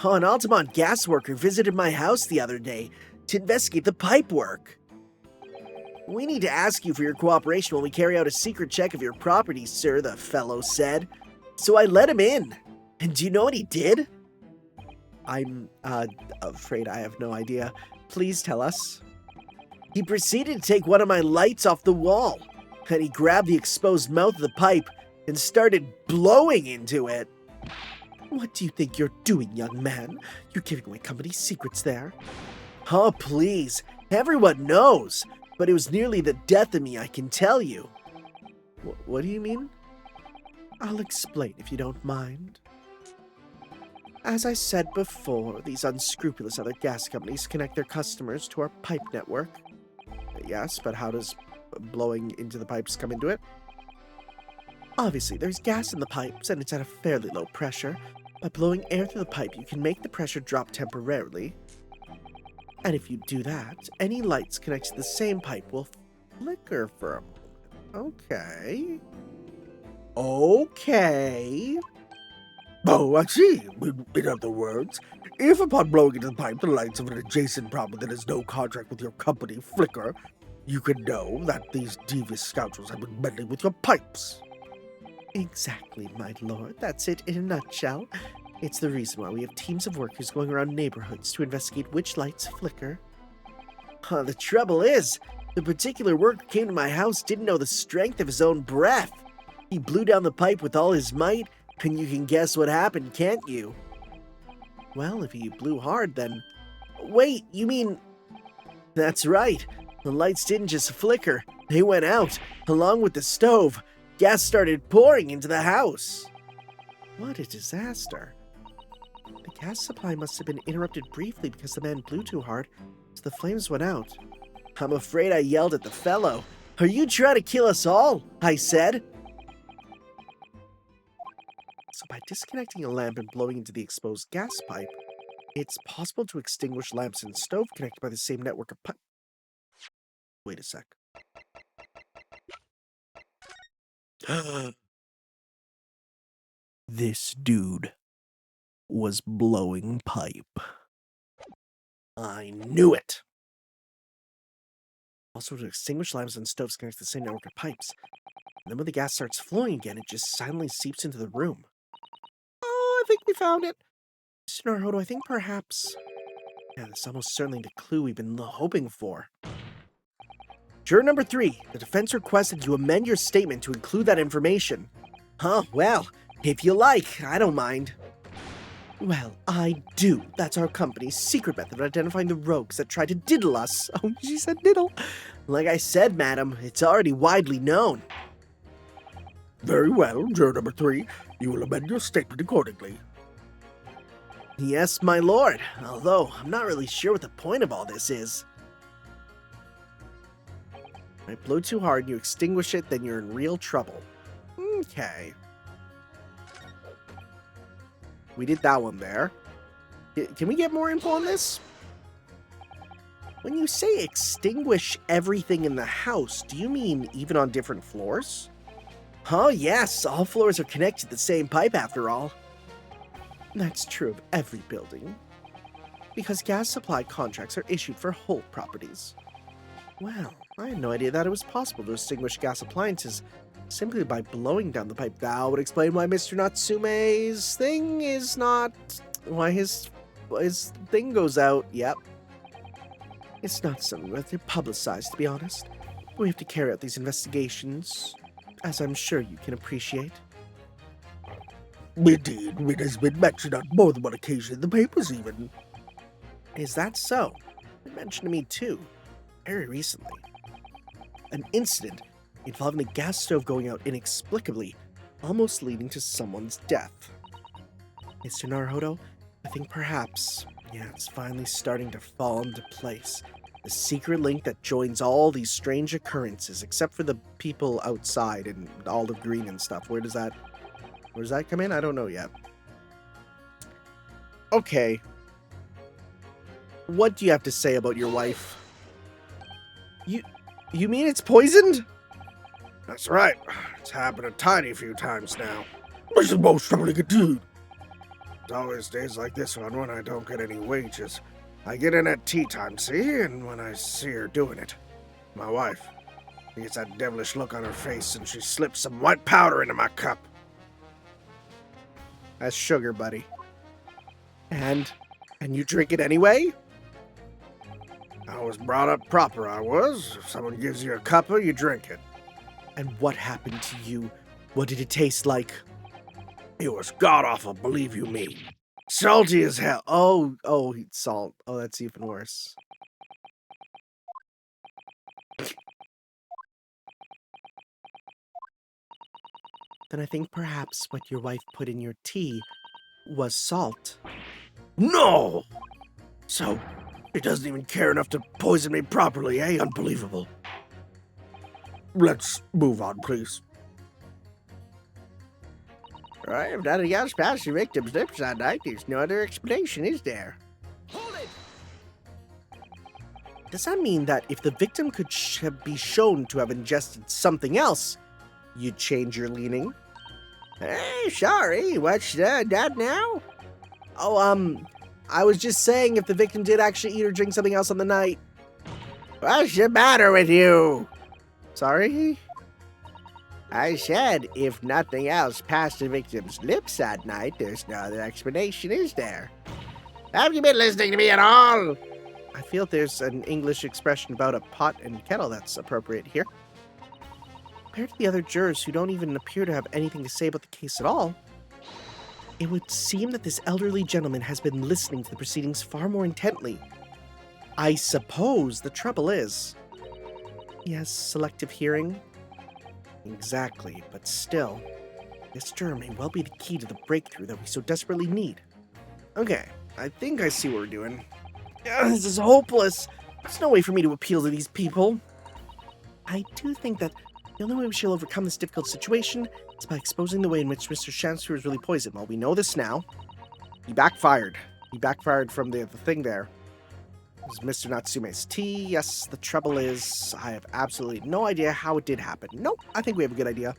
Speaker 4: Oh, an Altamont gas worker visited my house the other day to investigate the pipe work. We need to ask you for your cooperation when we carry out a secret check of your property, sir, the fellow said. So I let him in. And do you know what he did? I'm, afraid I have no idea. Please tell us. He proceeded to take one of my lights off the wall, and he grabbed the exposed mouth of the pipe and started blowing into it. What do you think you're doing, young man? You're giving away company secrets there. Oh, please. Everyone knows. But it was nearly the death of me, I can tell you. What do you mean? I'll explain if you don't mind. As I said before, these unscrupulous other gas companies connect their customers to our pipe network. Yes, but how does blowing into the pipes come into it? Obviously, there's gas in the pipes, and it's at a fairly low pressure. By blowing air through the pipe, you can make the pressure drop temporarily. And if you do that, any lights connected to the same pipe will flicker for a moment. Okay. Okay.
Speaker 3: Oh, I see. In other words, if upon blowing into the pipe the lights of an adjacent property that has no contract with your company flicker, you can know that these devious scoundrels have been meddling with your pipes.
Speaker 4: Exactly, my lord. That's it in a nutshell. It's the reason why we have teams of workers going around neighborhoods to investigate which lights flicker. The trouble is, the particular worker came to my house didn't know the strength of his own breath. He blew down the pipe with all his might, and you can guess what happened, can't you? Well, if he blew hard, then... Wait, you mean... That's right. The lights didn't just flicker. They went out, along with the stove. Gas started pouring into the house. What a disaster. The gas supply must have been interrupted briefly because the man blew too hard, so the flames went out. I'm afraid I yelled at the fellow. Are you trying to kill us all? I said. So by disconnecting a lamp and blowing into the exposed gas pipe, it's possible to extinguish lamps in a stove connected by the same network of pipe. Wait a sec. This dude was blowing pipe. I knew it! Also, to extinguish lamps and stoves connected to the same network of pipes. And then when the gas starts flowing again, it just silently seeps into the room. Oh, I think we found it. Mr. Naruto, I think perhaps... Yeah, this is almost certainly the clue we've been hoping for. Juror number 3, the defense requested you amend your statement to include that information. Huh, well, if you like, I don't mind. Well, I do. That's our company's secret method of identifying the rogues that try to diddle us. Oh, she said diddle. Like I said, madam, it's already widely known.
Speaker 3: Very well, juror number 3. You will amend your statement accordingly.
Speaker 4: Yes, my lord. Although, I'm not really sure what the point of all this is. I blow too hard and you extinguish it, then you're in real trouble. Okay. We did that one there. Can we get more info on this? When you say extinguish everything in the house, do you mean even on different floors? Oh yes, all floors are connected to the same pipe after all. That's true of every building. Because gas supply contracts are issued for whole properties. Well, I had no idea that it was possible to extinguish gas appliances simply by blowing down the pipe. That would explain why Mr. Natsume's thing is not... Why his thing goes out. Yep. It's not something worth publicized, to be honest. We have to carry out these investigations, as I'm sure you can appreciate.
Speaker 3: Indeed, it has been mentioned on more than one occasion in the papers even.
Speaker 4: Is that so? It mentioned to me too, very recently. An incident involving the gas stove going out inexplicably, almost leading to someone's death. Mr. Naruhodo, I think perhaps, it's finally starting to fall into place. The secret link that joins all these strange occurrences, except for the people outside and olive green and stuff. Where does that come in? I don't know yet. Okay. What do you have to say about your wife? You mean it's poisoned?
Speaker 3: That's right. It's happened a tiny few times now. This is most troubling indeed. It's always days like this one when I don't get any wages. I get in at tea time, see? And when I see her doing it, my wife, she gets that devilish look on her face and she slips some white powder into my cup.
Speaker 4: That's sugar, buddy. And you drink it anyway?
Speaker 3: I was brought up proper, I was. If someone gives you a cuppa, you drink it.
Speaker 4: And what happened to you? What did it taste like?
Speaker 3: It was god-awful, believe you me. Salty as hell.
Speaker 4: Oh, salt. Oh, that's even worse. Then I think perhaps what your wife put in your tea was salt.
Speaker 3: No! So, he doesn't even care enough to poison me properly, eh? Unbelievable. Let's move on, please.
Speaker 4: Right, if nothing else past the victim's lips that night, there's no other explanation, is there?
Speaker 5: Hold it!
Speaker 4: Does that mean that if the victim could be shown to have ingested something else, you'd change your leaning? Hey, sorry, what's that now? Oh, I was just saying if the victim did actually eat or drink something else on the night. What's the matter with you? Sorry? I said if nothing else passed the victim's lips that night, there's no other explanation, is there? Have you been listening to me at all? I feel there's an English expression about a pot and kettle that's appropriate here. Compared to the other jurors who don't even appear to have anything to say about the case at all, it would seem that this elderly gentleman has been listening to the proceedings far more intently. I suppose the trouble is, he has selective hearing. Exactly, but still, this juror may well be the key to the breakthrough that we so desperately need. Okay, I think I see what we're doing. This is hopeless. There's no way for me to appeal to these people. I do think that the only way we shall overcome this difficult situation is by exposing the way in which Mr. Shamspeare is really poisoned. Well, we know this now. He backfired. He backfired from the thing there. This is Mr. Natsume's tea. Yes, the trouble is, I have absolutely no idea how it did happen. Nope, I think we have a good idea.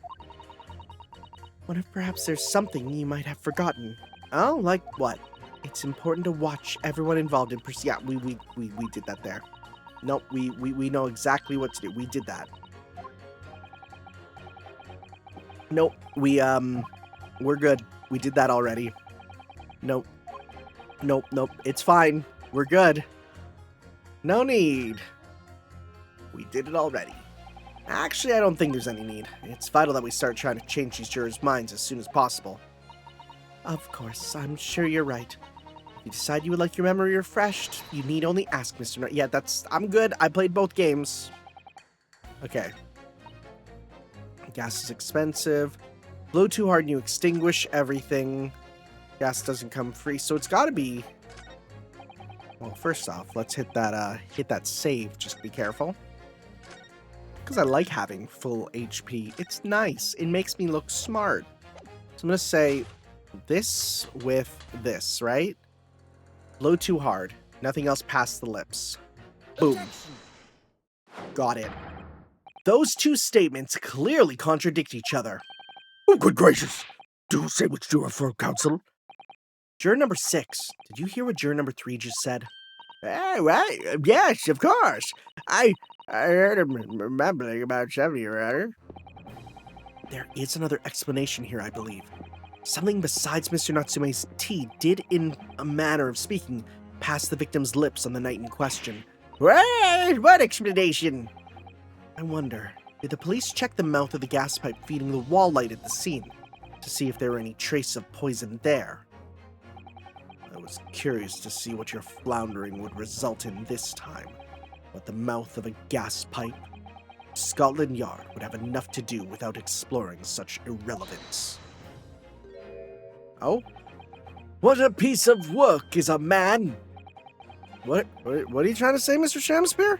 Speaker 4: What if perhaps there's something you might have forgotten? Oh, like what? It's important to watch everyone involved in yeah, we did that there. Nope, we know exactly what to do. We did that. Nope, we're good. We did that already. Nope. Nope, it's fine. We're good. No need. We did it already. Actually, I don't think there's any need. It's vital that we start trying to change these jurors' minds as soon as possible. Of course, I'm sure you're right. If you decide you would like your memory refreshed, you need only ask Mr. Yeah, I'm good. I played both games. Okay. Gas is expensive. Blow too hard and you extinguish everything. Gas doesn't come free, so it's gotta be... Well, first off, let's hit that save, just to be careful. Because I like having full HP. It's nice. It makes me look smart. So I'm gonna say this with this, right? Blow too hard. Nothing else past the lips. Boom. Got it. Those two statements clearly contradict each other.
Speaker 3: Oh, good gracious. Do say which juror for counsel.
Speaker 4: Juror number 6. Did you hear what juror number 3 just said? Right. Yes, of course. I heard him mumbling about something or other. There is another explanation here, I believe. Something besides Mr. Natsume's tea did, in a manner of speaking, pass the victim's lips on the night in question. What explanation? I wonder, did the police check the mouth of the gas pipe feeding the wall light at the scene to see if there were any trace of poison there? I was curious to see what your floundering would result in this time, but the mouth of a gas pipe? Scotland Yard would have enough to do without exploring such irrelevance. Oh? What a piece of work is a man! What are you trying to say, Mr. Shamspeare?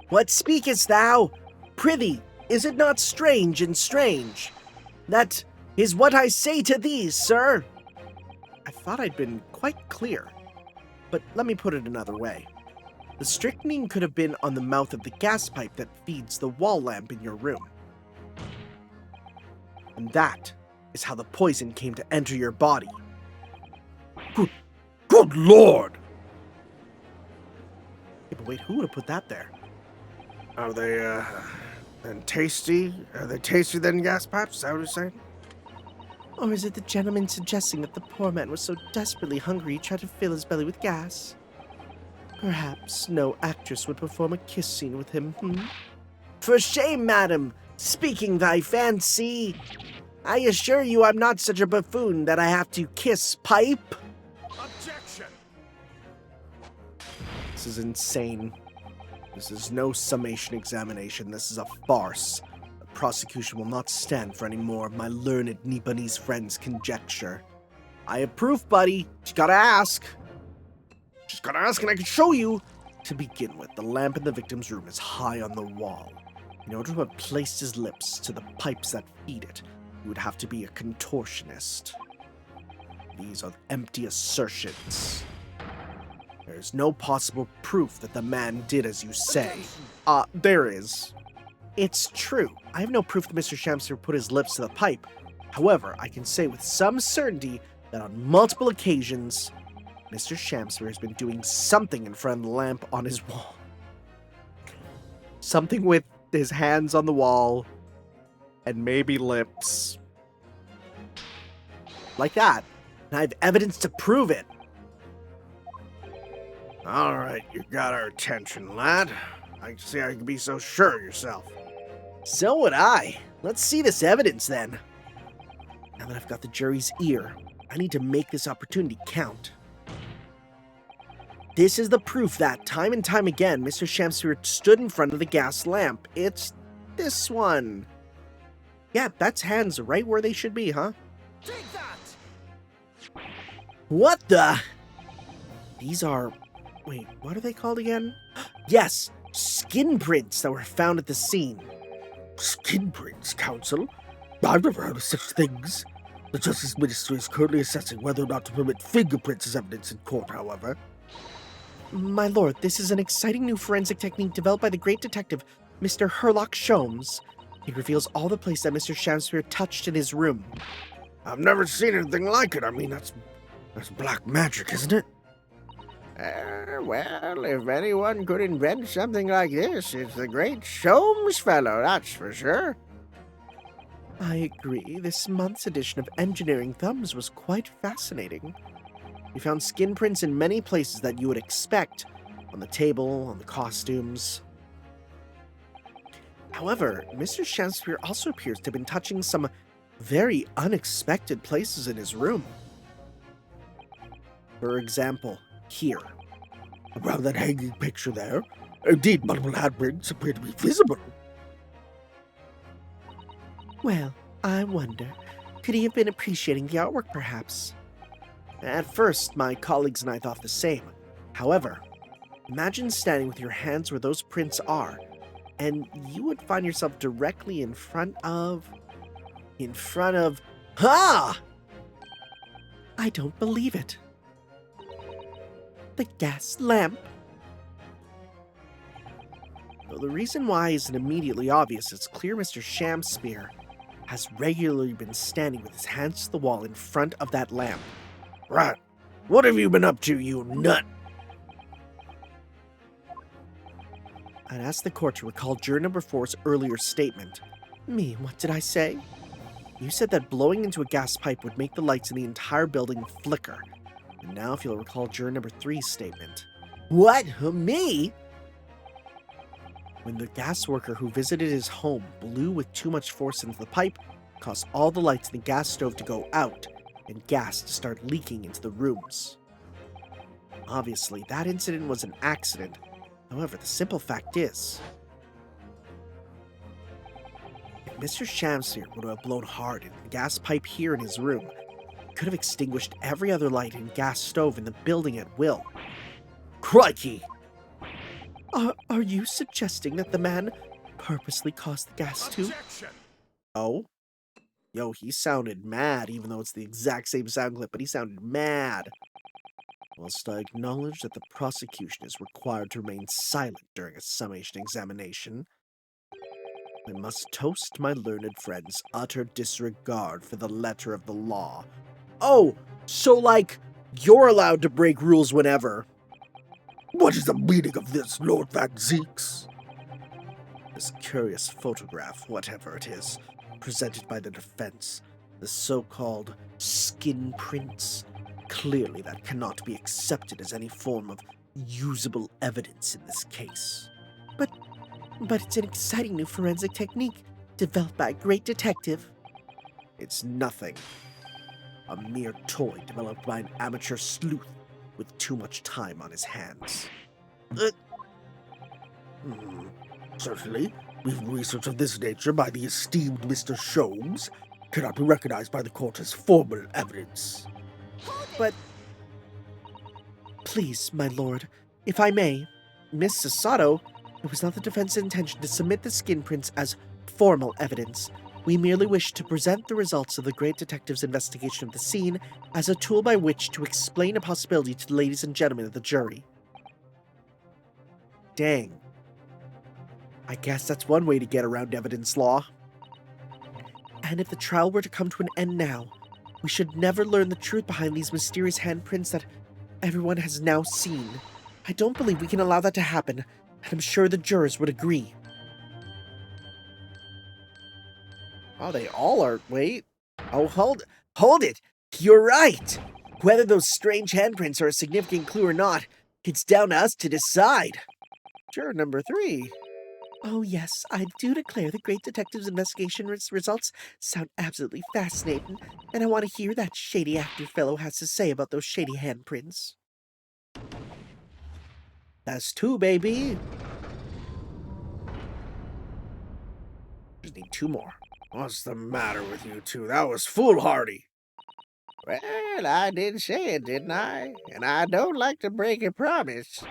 Speaker 4: What speakest thou? Prithee, is it not strange and strange? That is what I say to thee, sir. I thought I'd been quite clear, but let me put it another way. The strychnine could have been on the mouth of the gas pipe that feeds the wall lamp in your room. And that is how the poison came to enter your body.
Speaker 3: Good Lord!
Speaker 4: Yeah, but wait, who would have put that there?
Speaker 3: Are they, then tasty? Are they tastier than gas pipes? Is that what you're saying?
Speaker 4: Or is it the gentleman suggesting that the poor man was so desperately hungry he tried to fill his belly with gas? Perhaps no actress would perform a kiss scene with him, For shame, madam! Speaking thy fancy! I assure you I'm not such a buffoon that I have to kiss pipe.
Speaker 3: Objection!
Speaker 4: This is insane. This is no summation examination. This is a farce. The prosecution will not stand for any more of my learned Nipponese friend's conjecture. I approve, buddy. Just gotta ask. Just gotta ask and I can show you. To begin with, the lamp in the victim's room is high on the wall. In order to have placed his lips to the pipes that feed it, he would have to be a contortionist. These are empty assertions. There is no possible proof that the man did as you say. There is. It's true. I have no proof that Mr. Shamspeare put his lips to the pipe. However, I can say with some certainty that on multiple occasions, Mr. Shamspeare has been doing something in front of the lamp on his wall. Something with his hands on the wall and maybe lips. Like that. And I have evidence to prove it.
Speaker 3: All right, you got our attention, lad. I can see how you can be so sure of yourself.
Speaker 4: So would I. Let's see this evidence then. Now that I've got the jury's ear, I need to make this opportunity count. This is the proof that, time and time again, Mr. Shamspeare stood in front of the gas lamp. It's this one. Yeah, that's hands right where they should be, huh?
Speaker 6: Take that!
Speaker 4: What the? These are... Wait, what are they called again? Yes, skin prints that were found at the scene.
Speaker 3: Skin prints, counsel? I've never heard of such things. The Justice Ministry is currently assessing whether or not to permit fingerprints as evidence in court, however.
Speaker 4: My lord, this is an exciting new forensic technique developed by the great detective, Mr. Herlock Sholmes. It reveals all the places that Mr. Shamspeare touched in his room.
Speaker 3: I've never seen anything like it. I mean, that's black magic, isn't it?
Speaker 1: Well, if anyone could invent something like this, it's the great Sholmes fellow, that's for sure.
Speaker 4: I agree. This month's edition of Engineering Thumbs was quite fascinating. We found skin prints in many places that you would expect. On the table, on the costumes. However, Mr. Shamspeare also appears to have been touching some very unexpected places in his room. For example, here.
Speaker 3: Around that hanging picture there, indeed multiple handprints appear to be visible.
Speaker 4: Well, I wonder, could he have been appreciating the artwork perhaps? At first, my colleagues and I thought the same. However, imagine standing with your hands where those prints are, and you would find yourself directly in front of... Ha! I don't believe it. The gas lamp. Though the reason why isn't immediately obvious, it's clear Mr. Shamspeare has regularly been standing with his hands to the wall in front of that lamp.
Speaker 3: Right. What have you been up to, you nut?
Speaker 4: I'd ask the court to recall juror number 4's earlier statement. Me, what did I say? You said that blowing into a gas pipe would make the lights in the entire building flicker. And now if you'll recall juror number 3's statement. What? Me?
Speaker 1: when the gas worker who visited his home blew with too much force into the pipe, caused all the lights in the gas stove to go out and gas to start leaking into the rooms. Obviously, that incident was an accident. However, the simple fact is, if Mr. Shamspeare would have blown hard in the gas pipe here in his room, he could have extinguished every other light and gas stove in the building at will. Crikey! Are you suggesting that the man purposely caused the gas to...
Speaker 3: Objection!
Speaker 1: Oh? Yo, he sounded mad, even though it's the exact same sound clip, but he sounded mad. Whilst I acknowledge that the prosecution is required to remain silent during a summation examination, I must toast my learned friend's utter disregard for the letter of the law. Oh, so like, you're allowed to break rules whenever.
Speaker 3: What is the meaning of this, Lord Van Zeeks?
Speaker 1: This curious photograph, whatever it is, presented by the defense, the so-called skin prints, clearly that cannot be accepted as any form of usable evidence in this case. But it's an exciting new forensic technique developed by a great detective. It's nothing. A mere toy developed by an amateur sleuth with too much time on his hands.
Speaker 3: Certainly, research of this nature by the esteemed Mr. Sholmes cannot be recognized by the court as formal evidence.
Speaker 1: But... Please, my lord, if I may, Miss Sasato, it was not the defense's intention to submit the skin prints as formal evidence. We merely wish to present the results of the great detective's investigation of the scene as a tool by which to explain a possibility to the ladies and gentlemen of the jury. Dang. I guess that's one way to get around evidence law. And if the trial were to come to an end now, we should never learn the truth behind these mysterious handprints that everyone has now seen. I don't believe we can allow that to happen, and I'm sure the jurors would agree. Oh, they all are. Wait. Oh, hold it. You're right. Whether those strange handprints are a significant clue or not, it's down to us to decide. Juror number 3. Oh, yes, I do declare the great detective's investigation results sound absolutely fascinating, and I want to hear that shady actor fellow has to say about those shady handprints. That's 2, baby. Just need 2 more.
Speaker 3: What's the matter with you two? That was foolhardy.
Speaker 1: Well, I did say it, didn't I? And I don't like to break a promise.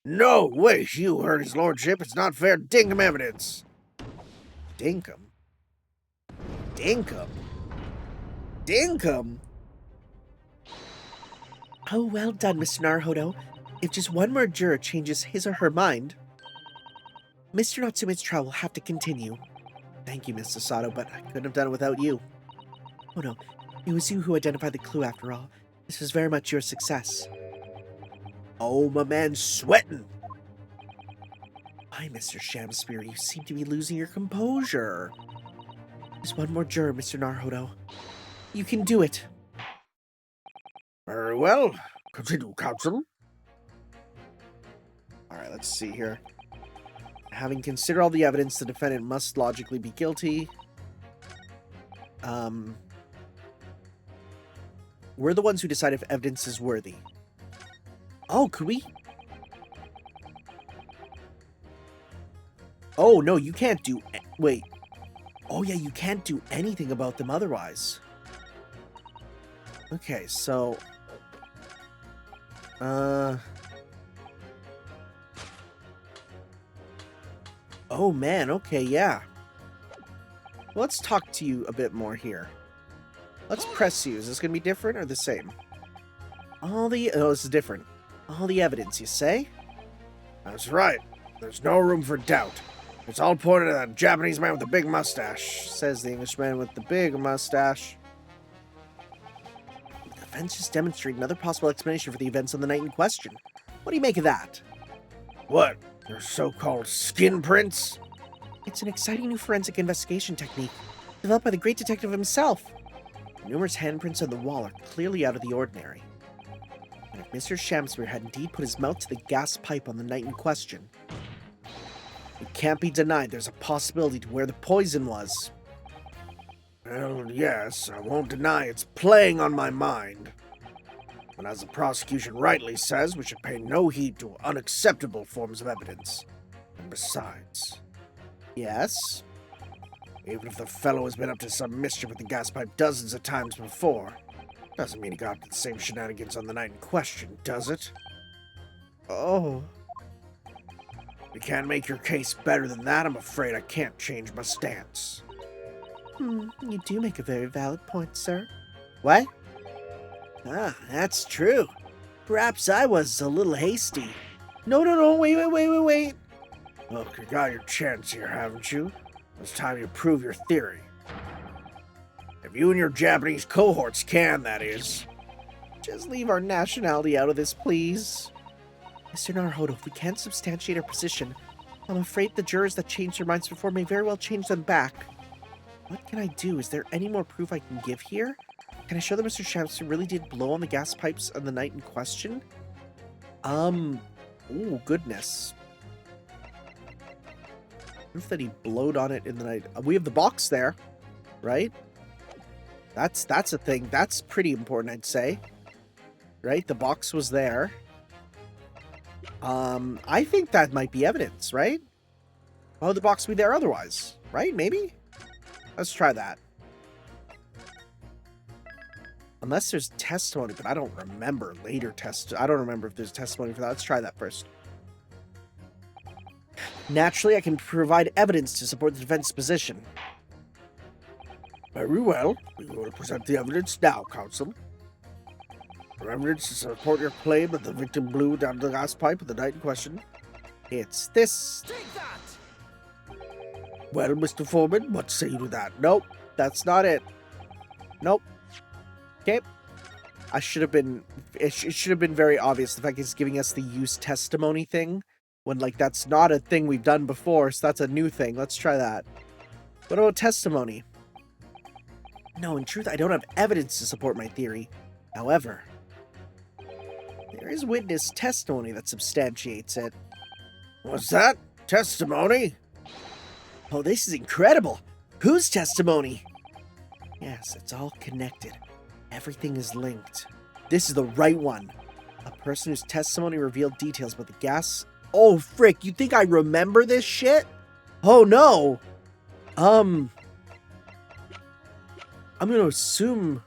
Speaker 3: No, wait, you heard his lordship. It's not fair dinkum evidence.
Speaker 1: Dinkum? Dinkum? Dinkum? Oh, well done, Mr. Naruhodo. If just one more juror changes his or her mind, Mr. Natsume's trial will have to continue. Thank you, Miss Sasato, but I couldn't have done it without you. Oh no, it was you who identified the clue after all. This was very much your success.
Speaker 3: Oh, my man's sweating.
Speaker 1: Why, Mr. Shamspeare, you seem to be losing your composure. Just one more juror, Mr. Naruhodo. You can do it.
Speaker 3: Very well. Continue, counsel.
Speaker 1: Alright, let's see here. Having considered all the evidence, the defendant must logically be guilty. We're the ones who decide if evidence is worthy. Oh, could we? Oh, no, you can't do... Wait. Oh, yeah, you can't do anything about them otherwise. Okay, so... Oh, man, okay, yeah. Let's talk to you a bit more here. Let's press you. Is this going to be different or the same? Oh, this is different. All the evidence, you say?
Speaker 3: That's right. There's no room for doubt. It's all pointed at that Japanese man with the big mustache.
Speaker 1: Says the Englishman with the big mustache. The defense just demonstrated another possible explanation for the events on the night in question. What do you make of that?
Speaker 3: What? Their so-called skin prints?
Speaker 1: It's an exciting new forensic investigation technique, developed by the great detective himself. The numerous handprints on the wall are clearly out of the ordinary. And if Mr. Shamspeare had indeed put his mouth to the gas pipe on the night in question, It can't be denied there's a possibility to where the poison was.
Speaker 3: Well, yes, I won't deny it's playing on my mind. But as the prosecution rightly says, we should pay no heed to unacceptable forms of evidence. And besides,
Speaker 1: Yes?
Speaker 3: even if the fellow has been up to some mischief with the gas pipe dozens of times before, doesn't mean he got up to the same shenanigans on the night in question, does it?
Speaker 1: Oh.
Speaker 3: If you can't make your case better than that, I'm afraid I can't change my stance.
Speaker 1: You do make a very valid point, sir. What?
Speaker 4: Ah, that's true. Perhaps I was a little hasty.
Speaker 1: No, wait.
Speaker 3: Look, you got your chance here, haven't you? It's time you prove your theory. If you and your Japanese cohorts can, that is.
Speaker 1: Just leave our nationality out of this, please. Mr. Naruhodo, if we can't substantiate our position, I'm afraid the jurors that changed their minds before may very well change them back. What can I do? Is there any more proof I can give here? Can I show that Mr. Shamspeare really did blow on the gas pipes on the night in question? Ooh, goodness. Proof that he blowed on it in the night. We have the box there, right? That's a thing. That's pretty important, I'd say. Right? The box was there. I think that might be evidence, right? Why would the box be there otherwise? Right? Maybe? Let's try that. Unless there's testimony, but I don't remember later I don't remember if there's testimony for that. Let's try that first. Naturally, I can provide evidence to support the defense position.
Speaker 3: Very well. We will present the evidence now, counsel. For evidence to support your claim that the victim blew down the gas pipe in the night in question.
Speaker 1: It's this.
Speaker 6: Take that!
Speaker 3: Well, Mr. Foreman, what say you to that?
Speaker 1: Nope, that's not it. Nope. Okay. It should have been very obvious. The fact he's giving us the use testimony thing, when, like, that's not a thing we've done before, so that's a new thing. Let's try that. What about testimony? No, in truth, I don't have evidence to support my theory. However, there is witness testimony that substantiates it.
Speaker 3: What's that? Testimony?
Speaker 1: Oh, this is incredible! Whose testimony? Yes, it's all connected. Everything is linked. This is the right one. A person whose testimony revealed details about the gas. Oh, frick, you think I remember this shit? Oh, no! I'm gonna assume...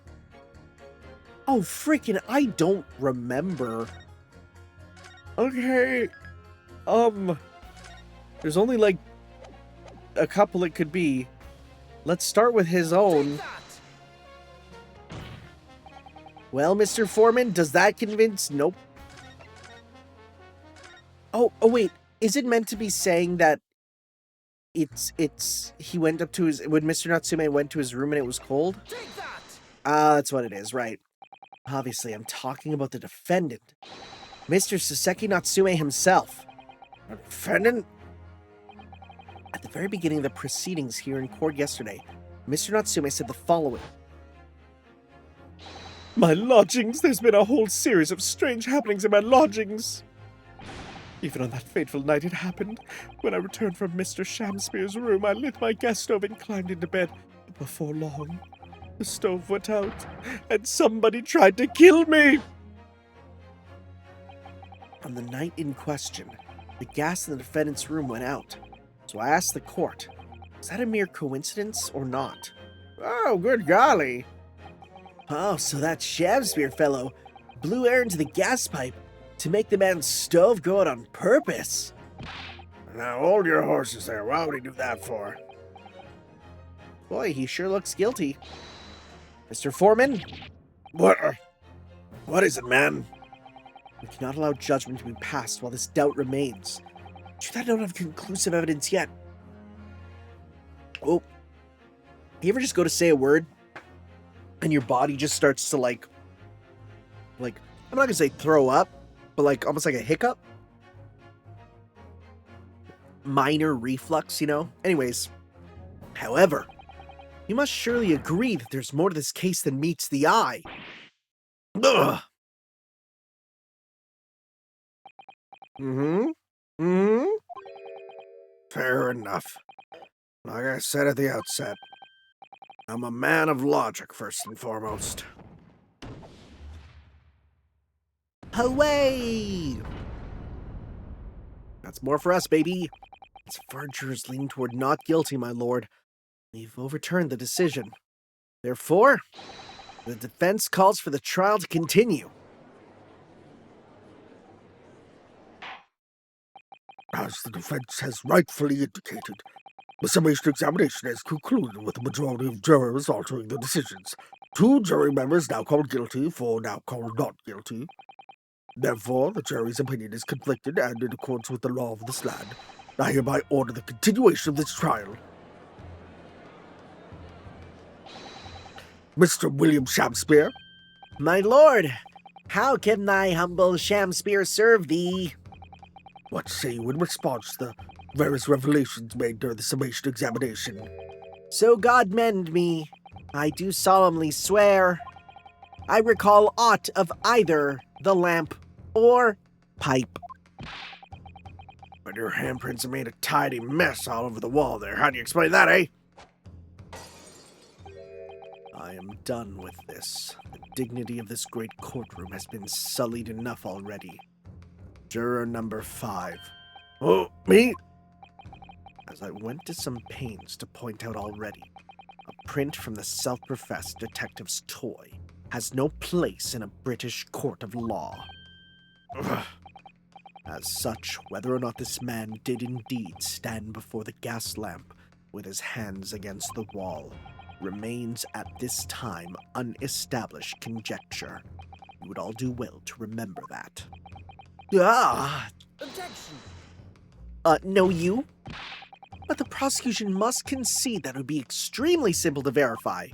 Speaker 1: Oh, freaking, I don't remember. Okay. There's only, like, a couple it could be. Let's start with his own.
Speaker 6: Take that!
Speaker 1: Well, Mr. Foreman, does that convince? Nope. Oh, wait. Is it meant to be saying that he went up to his, when Mr. Natsume went to his room and it was cold?
Speaker 6: Take that!
Speaker 1: Ah, that's what it is, right. Obviously, I'm talking about the defendant. Mr. Soseki Natsume himself.
Speaker 3: A defendant?
Speaker 1: At the very beginning of the proceedings here in court yesterday, Mr. Natsume said the following.
Speaker 2: My lodgings! There's been a whole series of strange happenings in my lodgings! Even on that fateful night it happened. When I returned from Mr. Shamspeare's room, I lit my gas stove and climbed into bed. But before long, the stove went out, and somebody tried to kill me!
Speaker 1: On the night in question, the gas in the defendant's room went out. So I asked the court, is that a mere coincidence or not?
Speaker 3: Oh, good golly.
Speaker 1: Oh, so that Shamspeare fellow blew air into the gas pipe to make the man's stove go out on purpose.
Speaker 3: Now hold your horses there. Why would he do that for?
Speaker 1: Boy, he sure looks guilty. Mr. Foreman,
Speaker 3: What is it, man?
Speaker 1: we cannot allow judgment to be passed while this doubt remains. Truth, I don't have conclusive evidence yet. Oh, you ever just go to say a word and your body just starts to like, I'm not gonna say throw up, but like almost like a hiccup? Minor reflux, you know? Anyways, however, you must surely agree that there's more to this case than meets the eye. Ugh.
Speaker 3: Fair enough. Like I said at the outset, I'm a man of logic first and foremost.
Speaker 1: Away! That's more for us, baby. As far jurors lean toward not guilty, my lord, we've overturned the decision. Therefore, the defense calls for the trial to continue.
Speaker 3: As the defense has rightfully indicated, the summation examination has concluded with the majority of jurors altering their decisions. 2 jury members now called guilty, 4 now called not guilty. Therefore, the jury's opinion is conflicted, and in accordance with the law of this land, I hereby order the continuation of this trial. Mr. William Shamspeare?
Speaker 1: My lord, how can thy humble Shamspeare serve thee?
Speaker 3: What say you in response to the various revelations made during the summation examination?
Speaker 1: So God mend me, I do solemnly swear, I recall aught of either the lamp or pipe.
Speaker 3: But your handprints have made a tidy mess all over the wall there. How do you explain that, eh?
Speaker 1: I am done with this. The dignity of this great courtroom has been sullied enough already. Juror number 5.
Speaker 3: Oh, me?
Speaker 1: As I went to some pains to point out already, a print from the self-professed detective's toy has no place in a British court of law. As such, whether or not this man did indeed stand before the gas lamp with his hands against the wall remains at this time unestablished conjecture. You would all do well to remember that.
Speaker 6: Objection!
Speaker 1: No, you? But the prosecution must concede that it would be extremely simple to verify.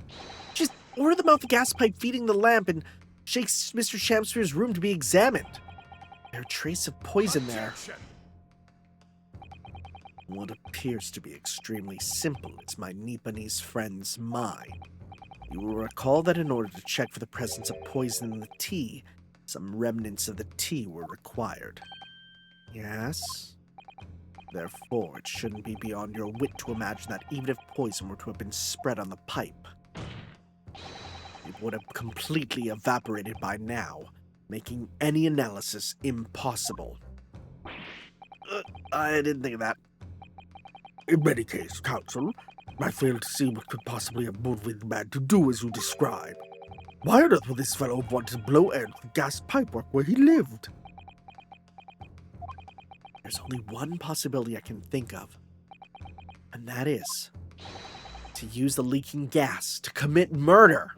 Speaker 1: Just order them out the gas pipe feeding the lamp and shake Mr. Shamspeare's room to be examined. There's a trace of poison there. What appears to be extremely simple is my Nipponese friend's mind. You will recall that in order to check for the presence of poison in the tea, some remnants of the tea were required. Yes? Therefore, it shouldn't be beyond your wit to imagine that even if poison were to have been spread on the pipe, it would have completely evaporated by now, making any analysis impossible. I didn't think of that.
Speaker 3: In any case, counsel, I fail to see what could possibly have motivated the man to do as you describe. Why on earth would this fellow want to blow air to the gas pipework where he lived?
Speaker 1: There's only one possibility I can think of, and that is to use the leaking gas to commit murder.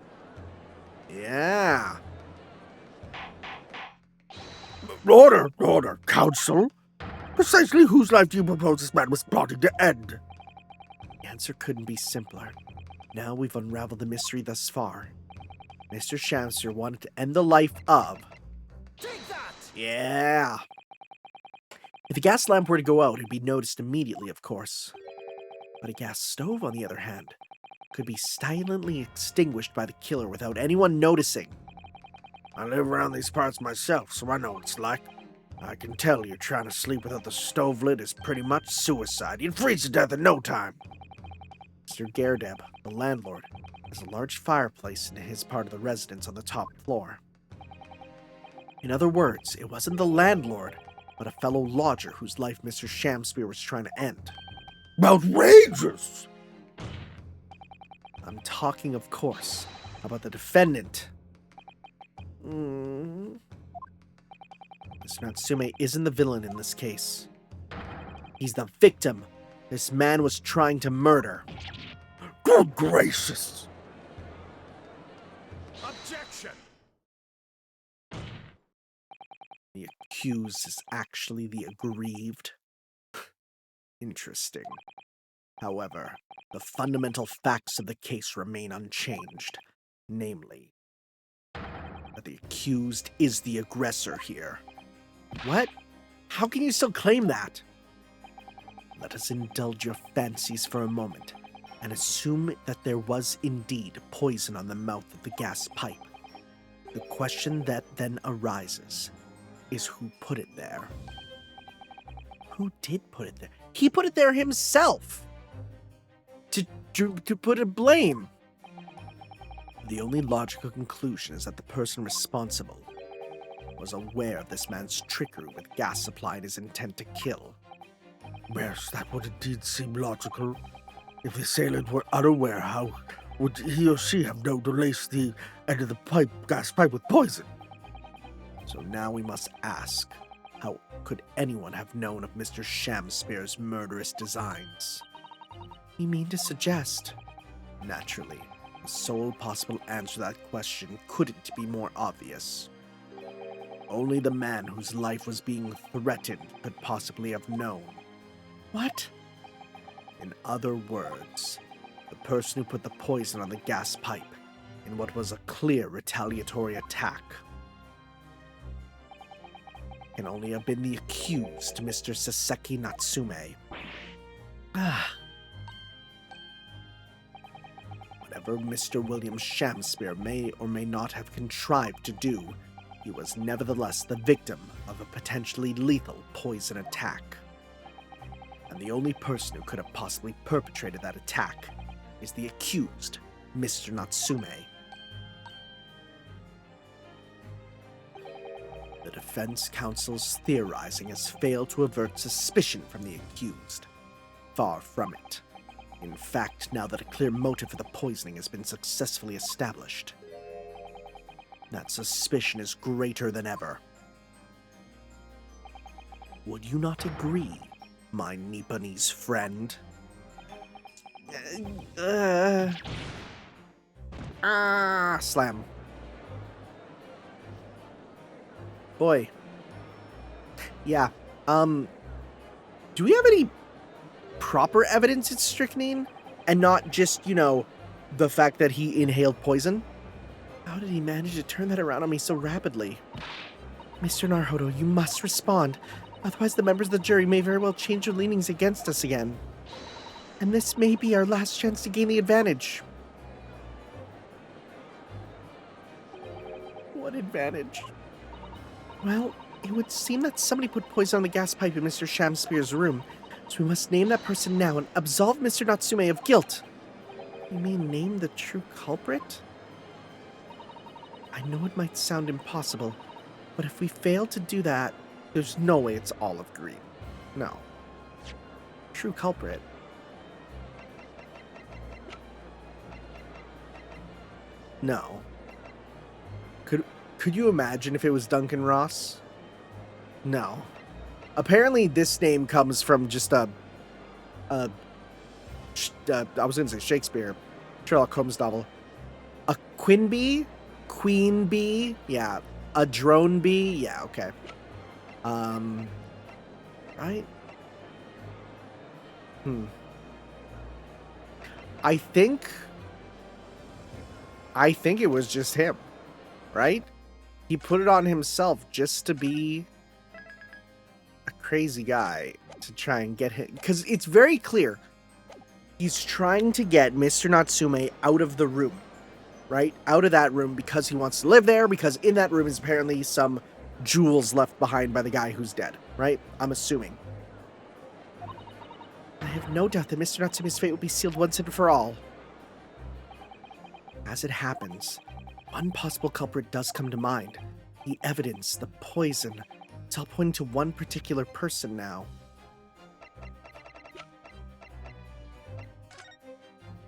Speaker 1: Yeah.
Speaker 3: Order, counsel. Precisely whose life do you propose this man was plotting to end?
Speaker 1: The answer couldn't be simpler. Now we've unraveled the mystery thus far. Mr. Shamspeare wanted to end the life of...
Speaker 6: Take that!
Speaker 1: Yeah. If the gas lamp were to go out, it'd be noticed immediately, of course. But a gas stove, on the other hand, could be silently extinguished by the killer without anyone noticing.
Speaker 3: I live around these parts myself, so I know what it's like. I can tell you're trying to sleep without the stove lid is pretty much suicide. You'd freeze to death in no time.
Speaker 1: Mr. Gerdeb, the landlord, has a large fireplace in his part of the residence on the top floor. In other words, it wasn't the landlord, but a fellow lodger whose life Mr. Shamspeare was trying to end.
Speaker 3: Outrageous!
Speaker 1: I'm talking, of course, about the defendant. Mr. Natsume isn't the villain in this case. He's the victim this man was trying to murder.
Speaker 3: Good gracious!
Speaker 6: Objection!
Speaker 1: The accused is actually the aggrieved. Interesting. However, the fundamental facts of the case remain unchanged. Namely, that the accused is the aggressor here. What? How can you still claim that? Let us indulge your fancies for a moment and assume that there was indeed poison on the mouth of the gas pipe. The question that then arises is who put it there? Who did put it there? He put it there himself. To put a blame. The only logical conclusion is that the person responsible was aware of this man's trickery with gas supply and his intent to kill.
Speaker 3: Yes, that would indeed seem logical. If the assailant were unaware, how would he or she have known to lace the end of the gas pipe with poison?
Speaker 1: So now we must ask, how could anyone have known of Mr. Shamspeare's murderous designs? You mean to suggest? Naturally, the sole possible answer to that question couldn't be more obvious. Only the man whose life was being threatened could possibly have known. What? In other words, the person who put the poison on the gas pipe in what was a clear retaliatory attack can only have been the accused, Mr. Saseki Natsume. Whatever Mr. William Shamspeare may or may not have contrived to do, he was nevertheless the victim of a potentially lethal poison attack. And the only person who could have possibly perpetrated that attack is the accused, Mr. Natsume. The defense counsel's theorizing has failed to avert suspicion from the accused. Far from it. In fact, now that a clear motive for the poisoning has been successfully established, that suspicion is greater than ever. Would you not agree, my Nipponese friend? Slam. Boy. Yeah, do we have any proper evidence it's strychnine? And not just, the fact that he inhaled poison? How did he manage to turn that around on me so rapidly? Mr. Naruhodo, you must respond. Otherwise the members of the jury may very well change their leanings against us again. And this may be our last chance to gain the advantage. What advantage? Well, it would seem that somebody put poison on the gas pipe in Mr. Shamspeare's room, so we must name that person now and absolve Mr. Natsume of guilt. You mean name the true culprit? I know it might sound impossible, but if we fail to do that, there's no way it's Olive Green. No. True culprit. No. Could you imagine if it was Duncan Ross? No. Apparently this name comes from just I was going to say Shakespeare, Sherlock Holmes novel. A queen bee? Queen bee? Yeah. A drone bee? Yeah, okay. Right? I think it was just him, right? He put it on himself just to be a crazy guy to try and get him. Because it's very clear. He's trying to get Mr. Natsume out of the room, right? Out of that room because he wants to live there, because in that room is apparently some jewels left behind by the guy who's dead, right? I'm assuming. I have no doubt that Mr. Natsume's fate will be sealed once and for all. As it happens, one possible culprit does come to mind. The evidence, the poison. It's all pointing to one particular person now.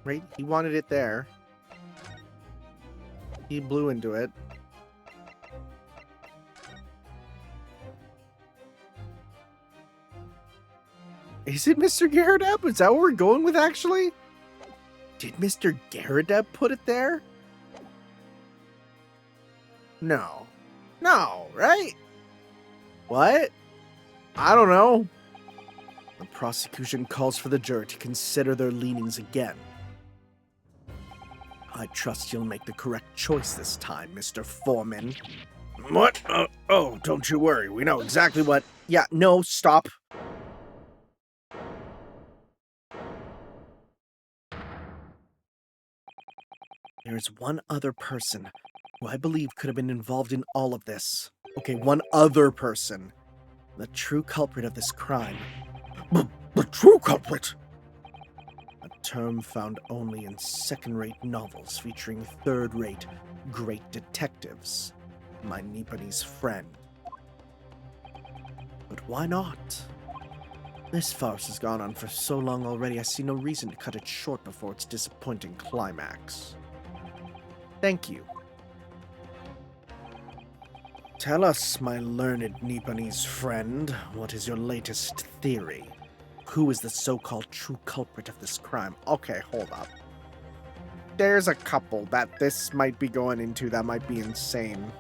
Speaker 1: Right? He wanted it there. He blew into it. Is it Mr. Garrideb? Is that what we're going with, actually? Did Mr. Garrideb put it there? No. No, right? What? I don't know. The prosecution calls for the jury to consider their leanings again. I trust you'll make the correct choice this time, Mr. Foreman.
Speaker 3: What? Oh, don't you worry. We know exactly what...
Speaker 1: Yeah, no, stop. There is one other person who I believe could have been involved in all of this. Okay, one other person. The true culprit of this crime.
Speaker 3: The true culprit!
Speaker 1: A term found only in second-rate novels featuring third-rate great detectives. My Nipponese friend. But why not? This farce has gone on for so long already, I see no reason to cut it short before its disappointing climax. Thank you. Tell us, my learned Nipponese friend, what is your latest theory? Who is the so-called true culprit of this crime? Okay, hold up. There's a couple that this might be going into that might be insane.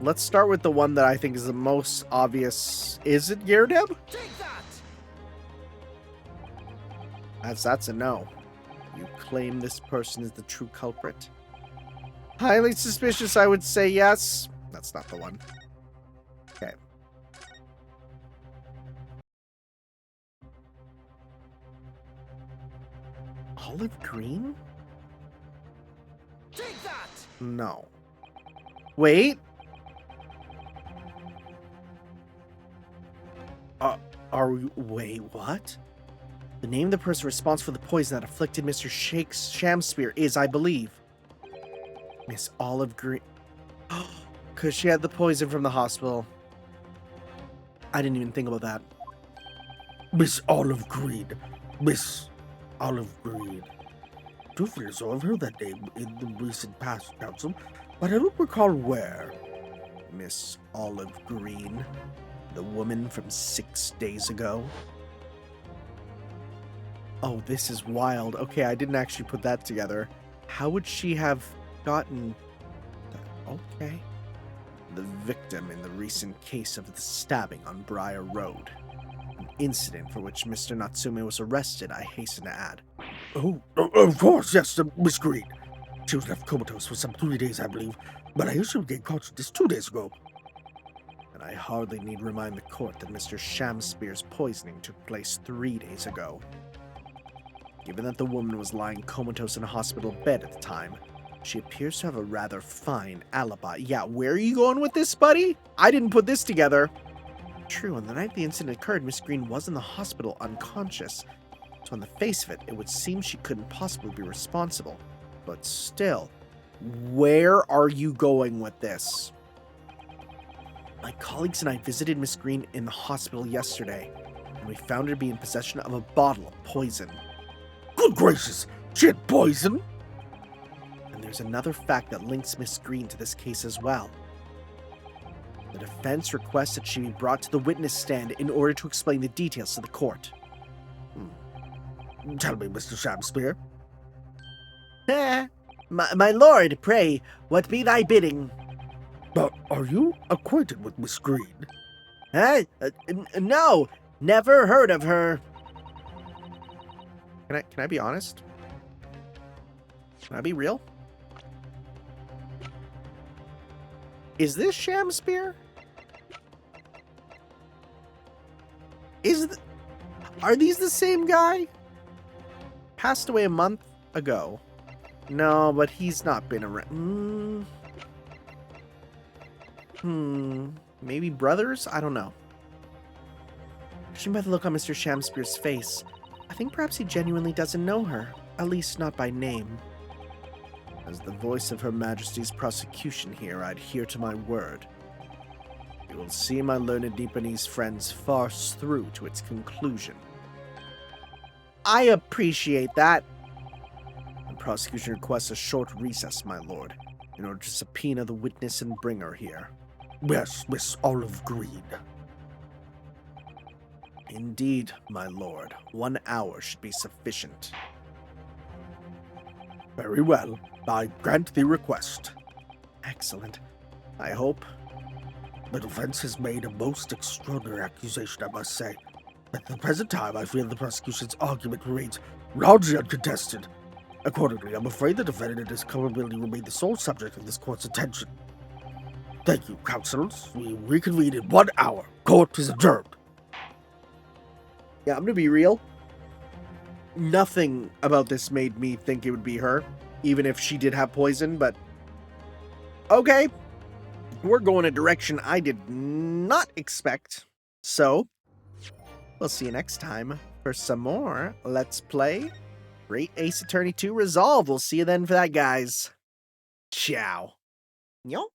Speaker 1: Let's start with the one that I think is the most obvious. Is it Yerdeb?
Speaker 6: Take that!
Speaker 1: That's a no. You claim this person is the true culprit? Highly suspicious, I would say yes. That's not the one. Okay. Olive green?
Speaker 6: Take that!
Speaker 1: No. Wait. Wait, what? The name of the person responsible for the poison that afflicted Mr. Shamspeare is, I believe, Miss Olive Green. Because she had the poison from the hospital. I didn't even think about that.
Speaker 3: Miss Olive Green. Miss Olive Green. Truthfully, so I've heard that name in the recent past, Council, but I don't recall where.
Speaker 1: Miss Olive Green. The woman from 6 days ago. Oh, this is wild. Okay, I didn't actually put that together. How would she have gotten... Okay. The victim in the recent case of the stabbing on Briar Road. An incident for which Mr. Natsume was arrested, I hasten to add.
Speaker 3: Oh, of course, yes, Miss Green. She was left comatose for some 3 days, I believe, but I usually gained consciousness 2 days ago.
Speaker 1: And I hardly need remind the court that Mr. Shamspeare's poisoning took place 3 days ago. Given that the woman was lying comatose in a hospital bed at the time, she appears to have a rather fine alibi. Yeah, where are you going with this, buddy? I didn't put this together. True, on the night the incident occurred, Miss Green was in the hospital unconscious. So on the face of it, it would seem she couldn't possibly be responsible. But still, where are you going with this? My colleagues and I visited Miss Green in the hospital yesterday, and we found her to be in possession of a bottle of poison.
Speaker 3: Good gracious, she had poison?
Speaker 1: And there's another fact that links Miss Green to this case as well. The defense requests that she be brought to the witness stand in order to explain the details to the court.
Speaker 3: Tell me, Mr. Shamspeare.
Speaker 4: My lord, pray, what be thy bidding?
Speaker 3: But are you acquainted with Miss Green?
Speaker 4: No, never heard of her.
Speaker 1: Can I be honest? Can I be real? Is this Shamspeare? Are these the same guy? Passed away a month ago. No, but he's not been around. Maybe brothers? I don't know. Judging by the look on Mr. Shamspeare's face, I think perhaps he genuinely doesn't know her, at least not by name. As the voice of Her Majesty's prosecution here, I adhere to my word. You will see my learned Nipponese friend's farce through to its conclusion. I appreciate that. The prosecution requests a short recess, my lord, in order to subpoena the witness and bring her here.
Speaker 3: Yes, Miss Olive Green.
Speaker 1: Indeed, my lord. 1 hour should be sufficient.
Speaker 3: Very well. I grant the request.
Speaker 1: Excellent. I hope.
Speaker 3: The defense has made a most extraordinary accusation, I must say. At the present time, I feel the prosecution's argument remains largely uncontested. Accordingly, I'm afraid the defendant and his culpability remain the sole subject of this court's attention. Thank you, counsels. We reconvene in 1 hour. Court is adjourned.
Speaker 1: Yeah, I'm gonna be real. Nothing about this made me think it would be her, even if she did have poison, but... Okay. We're going a direction I did not expect. So, we'll see you next time for some more Let's Play Great Ace Attorney 2 Resolve. We'll see you then for that, guys. Ciao. Yo.